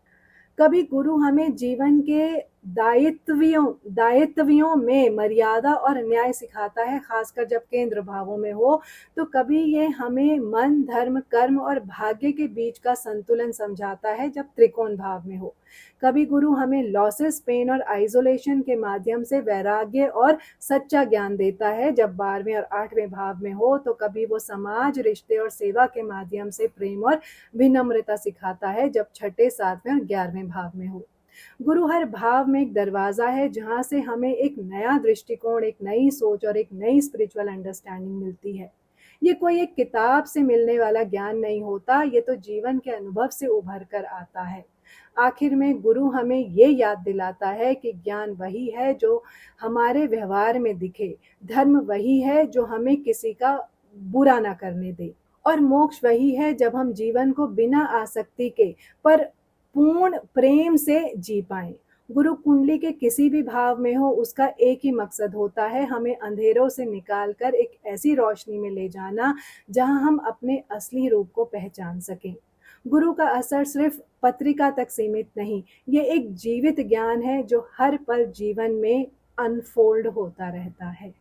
कभी गुरु हमें जीवन के दायित्वियों में मर्यादा और न्याय सिखाता है, खासकर जब केंद्र भावों में हो। तो कभी ये हमें मन, धर्म, कर्म और भाग्य के बीच का संतुलन समझाता है, जब त्रिकोण भाव में हो। कभी गुरु हमें लॉसेस, पेन और आइसोलेशन के माध्यम से वैराग्य और सच्चा ज्ञान देता है, जब 12वें और 8वें भाव में हो। तो कभी वो समाज, रिश्ते और सेवा के माध्यम से प्रेम और विनम्रता सिखाता है, जब 6ठे, 7वें और 11वें भाव में हो। गुरु हर भाव में एक दरवाजा है, जहां से हमें एक नया दृष्टिकोण, एक नई सोच और एक नई स्पिरिचुअल अंडरस्टैंडिंग मिलती है। ये कोई एक किताब से मिलने वाला ज्ञान नहीं होता, ये तो जीवन के अनुभव से उभर कर आता है। आखिर में गुरु हमें ये याद दिलाता है कि ज्ञान वही है जो हमारे व्यवहार में दिखे, धर्म वही है जो हमें किसी का बुरा ना करने दे, और मोक्ष वही है जब हम जीवन को बिना आसक्ति के पर पूर्ण प्रेम से जी पाएं। गुरु कुंडली के किसी भी भाव में हो, उसका एक ही मकसद होता है, हमें अंधेरों से निकालकर एक ऐसी रोशनी में ले जाना जहां हम अपने असली रूप को पहचान सकें। गुरु का असर सिर्फ पत्रिका तक सीमित नहीं, ये एक जीवित ज्ञान है जो हर पल जीवन में अनफोल्ड होता रहता है।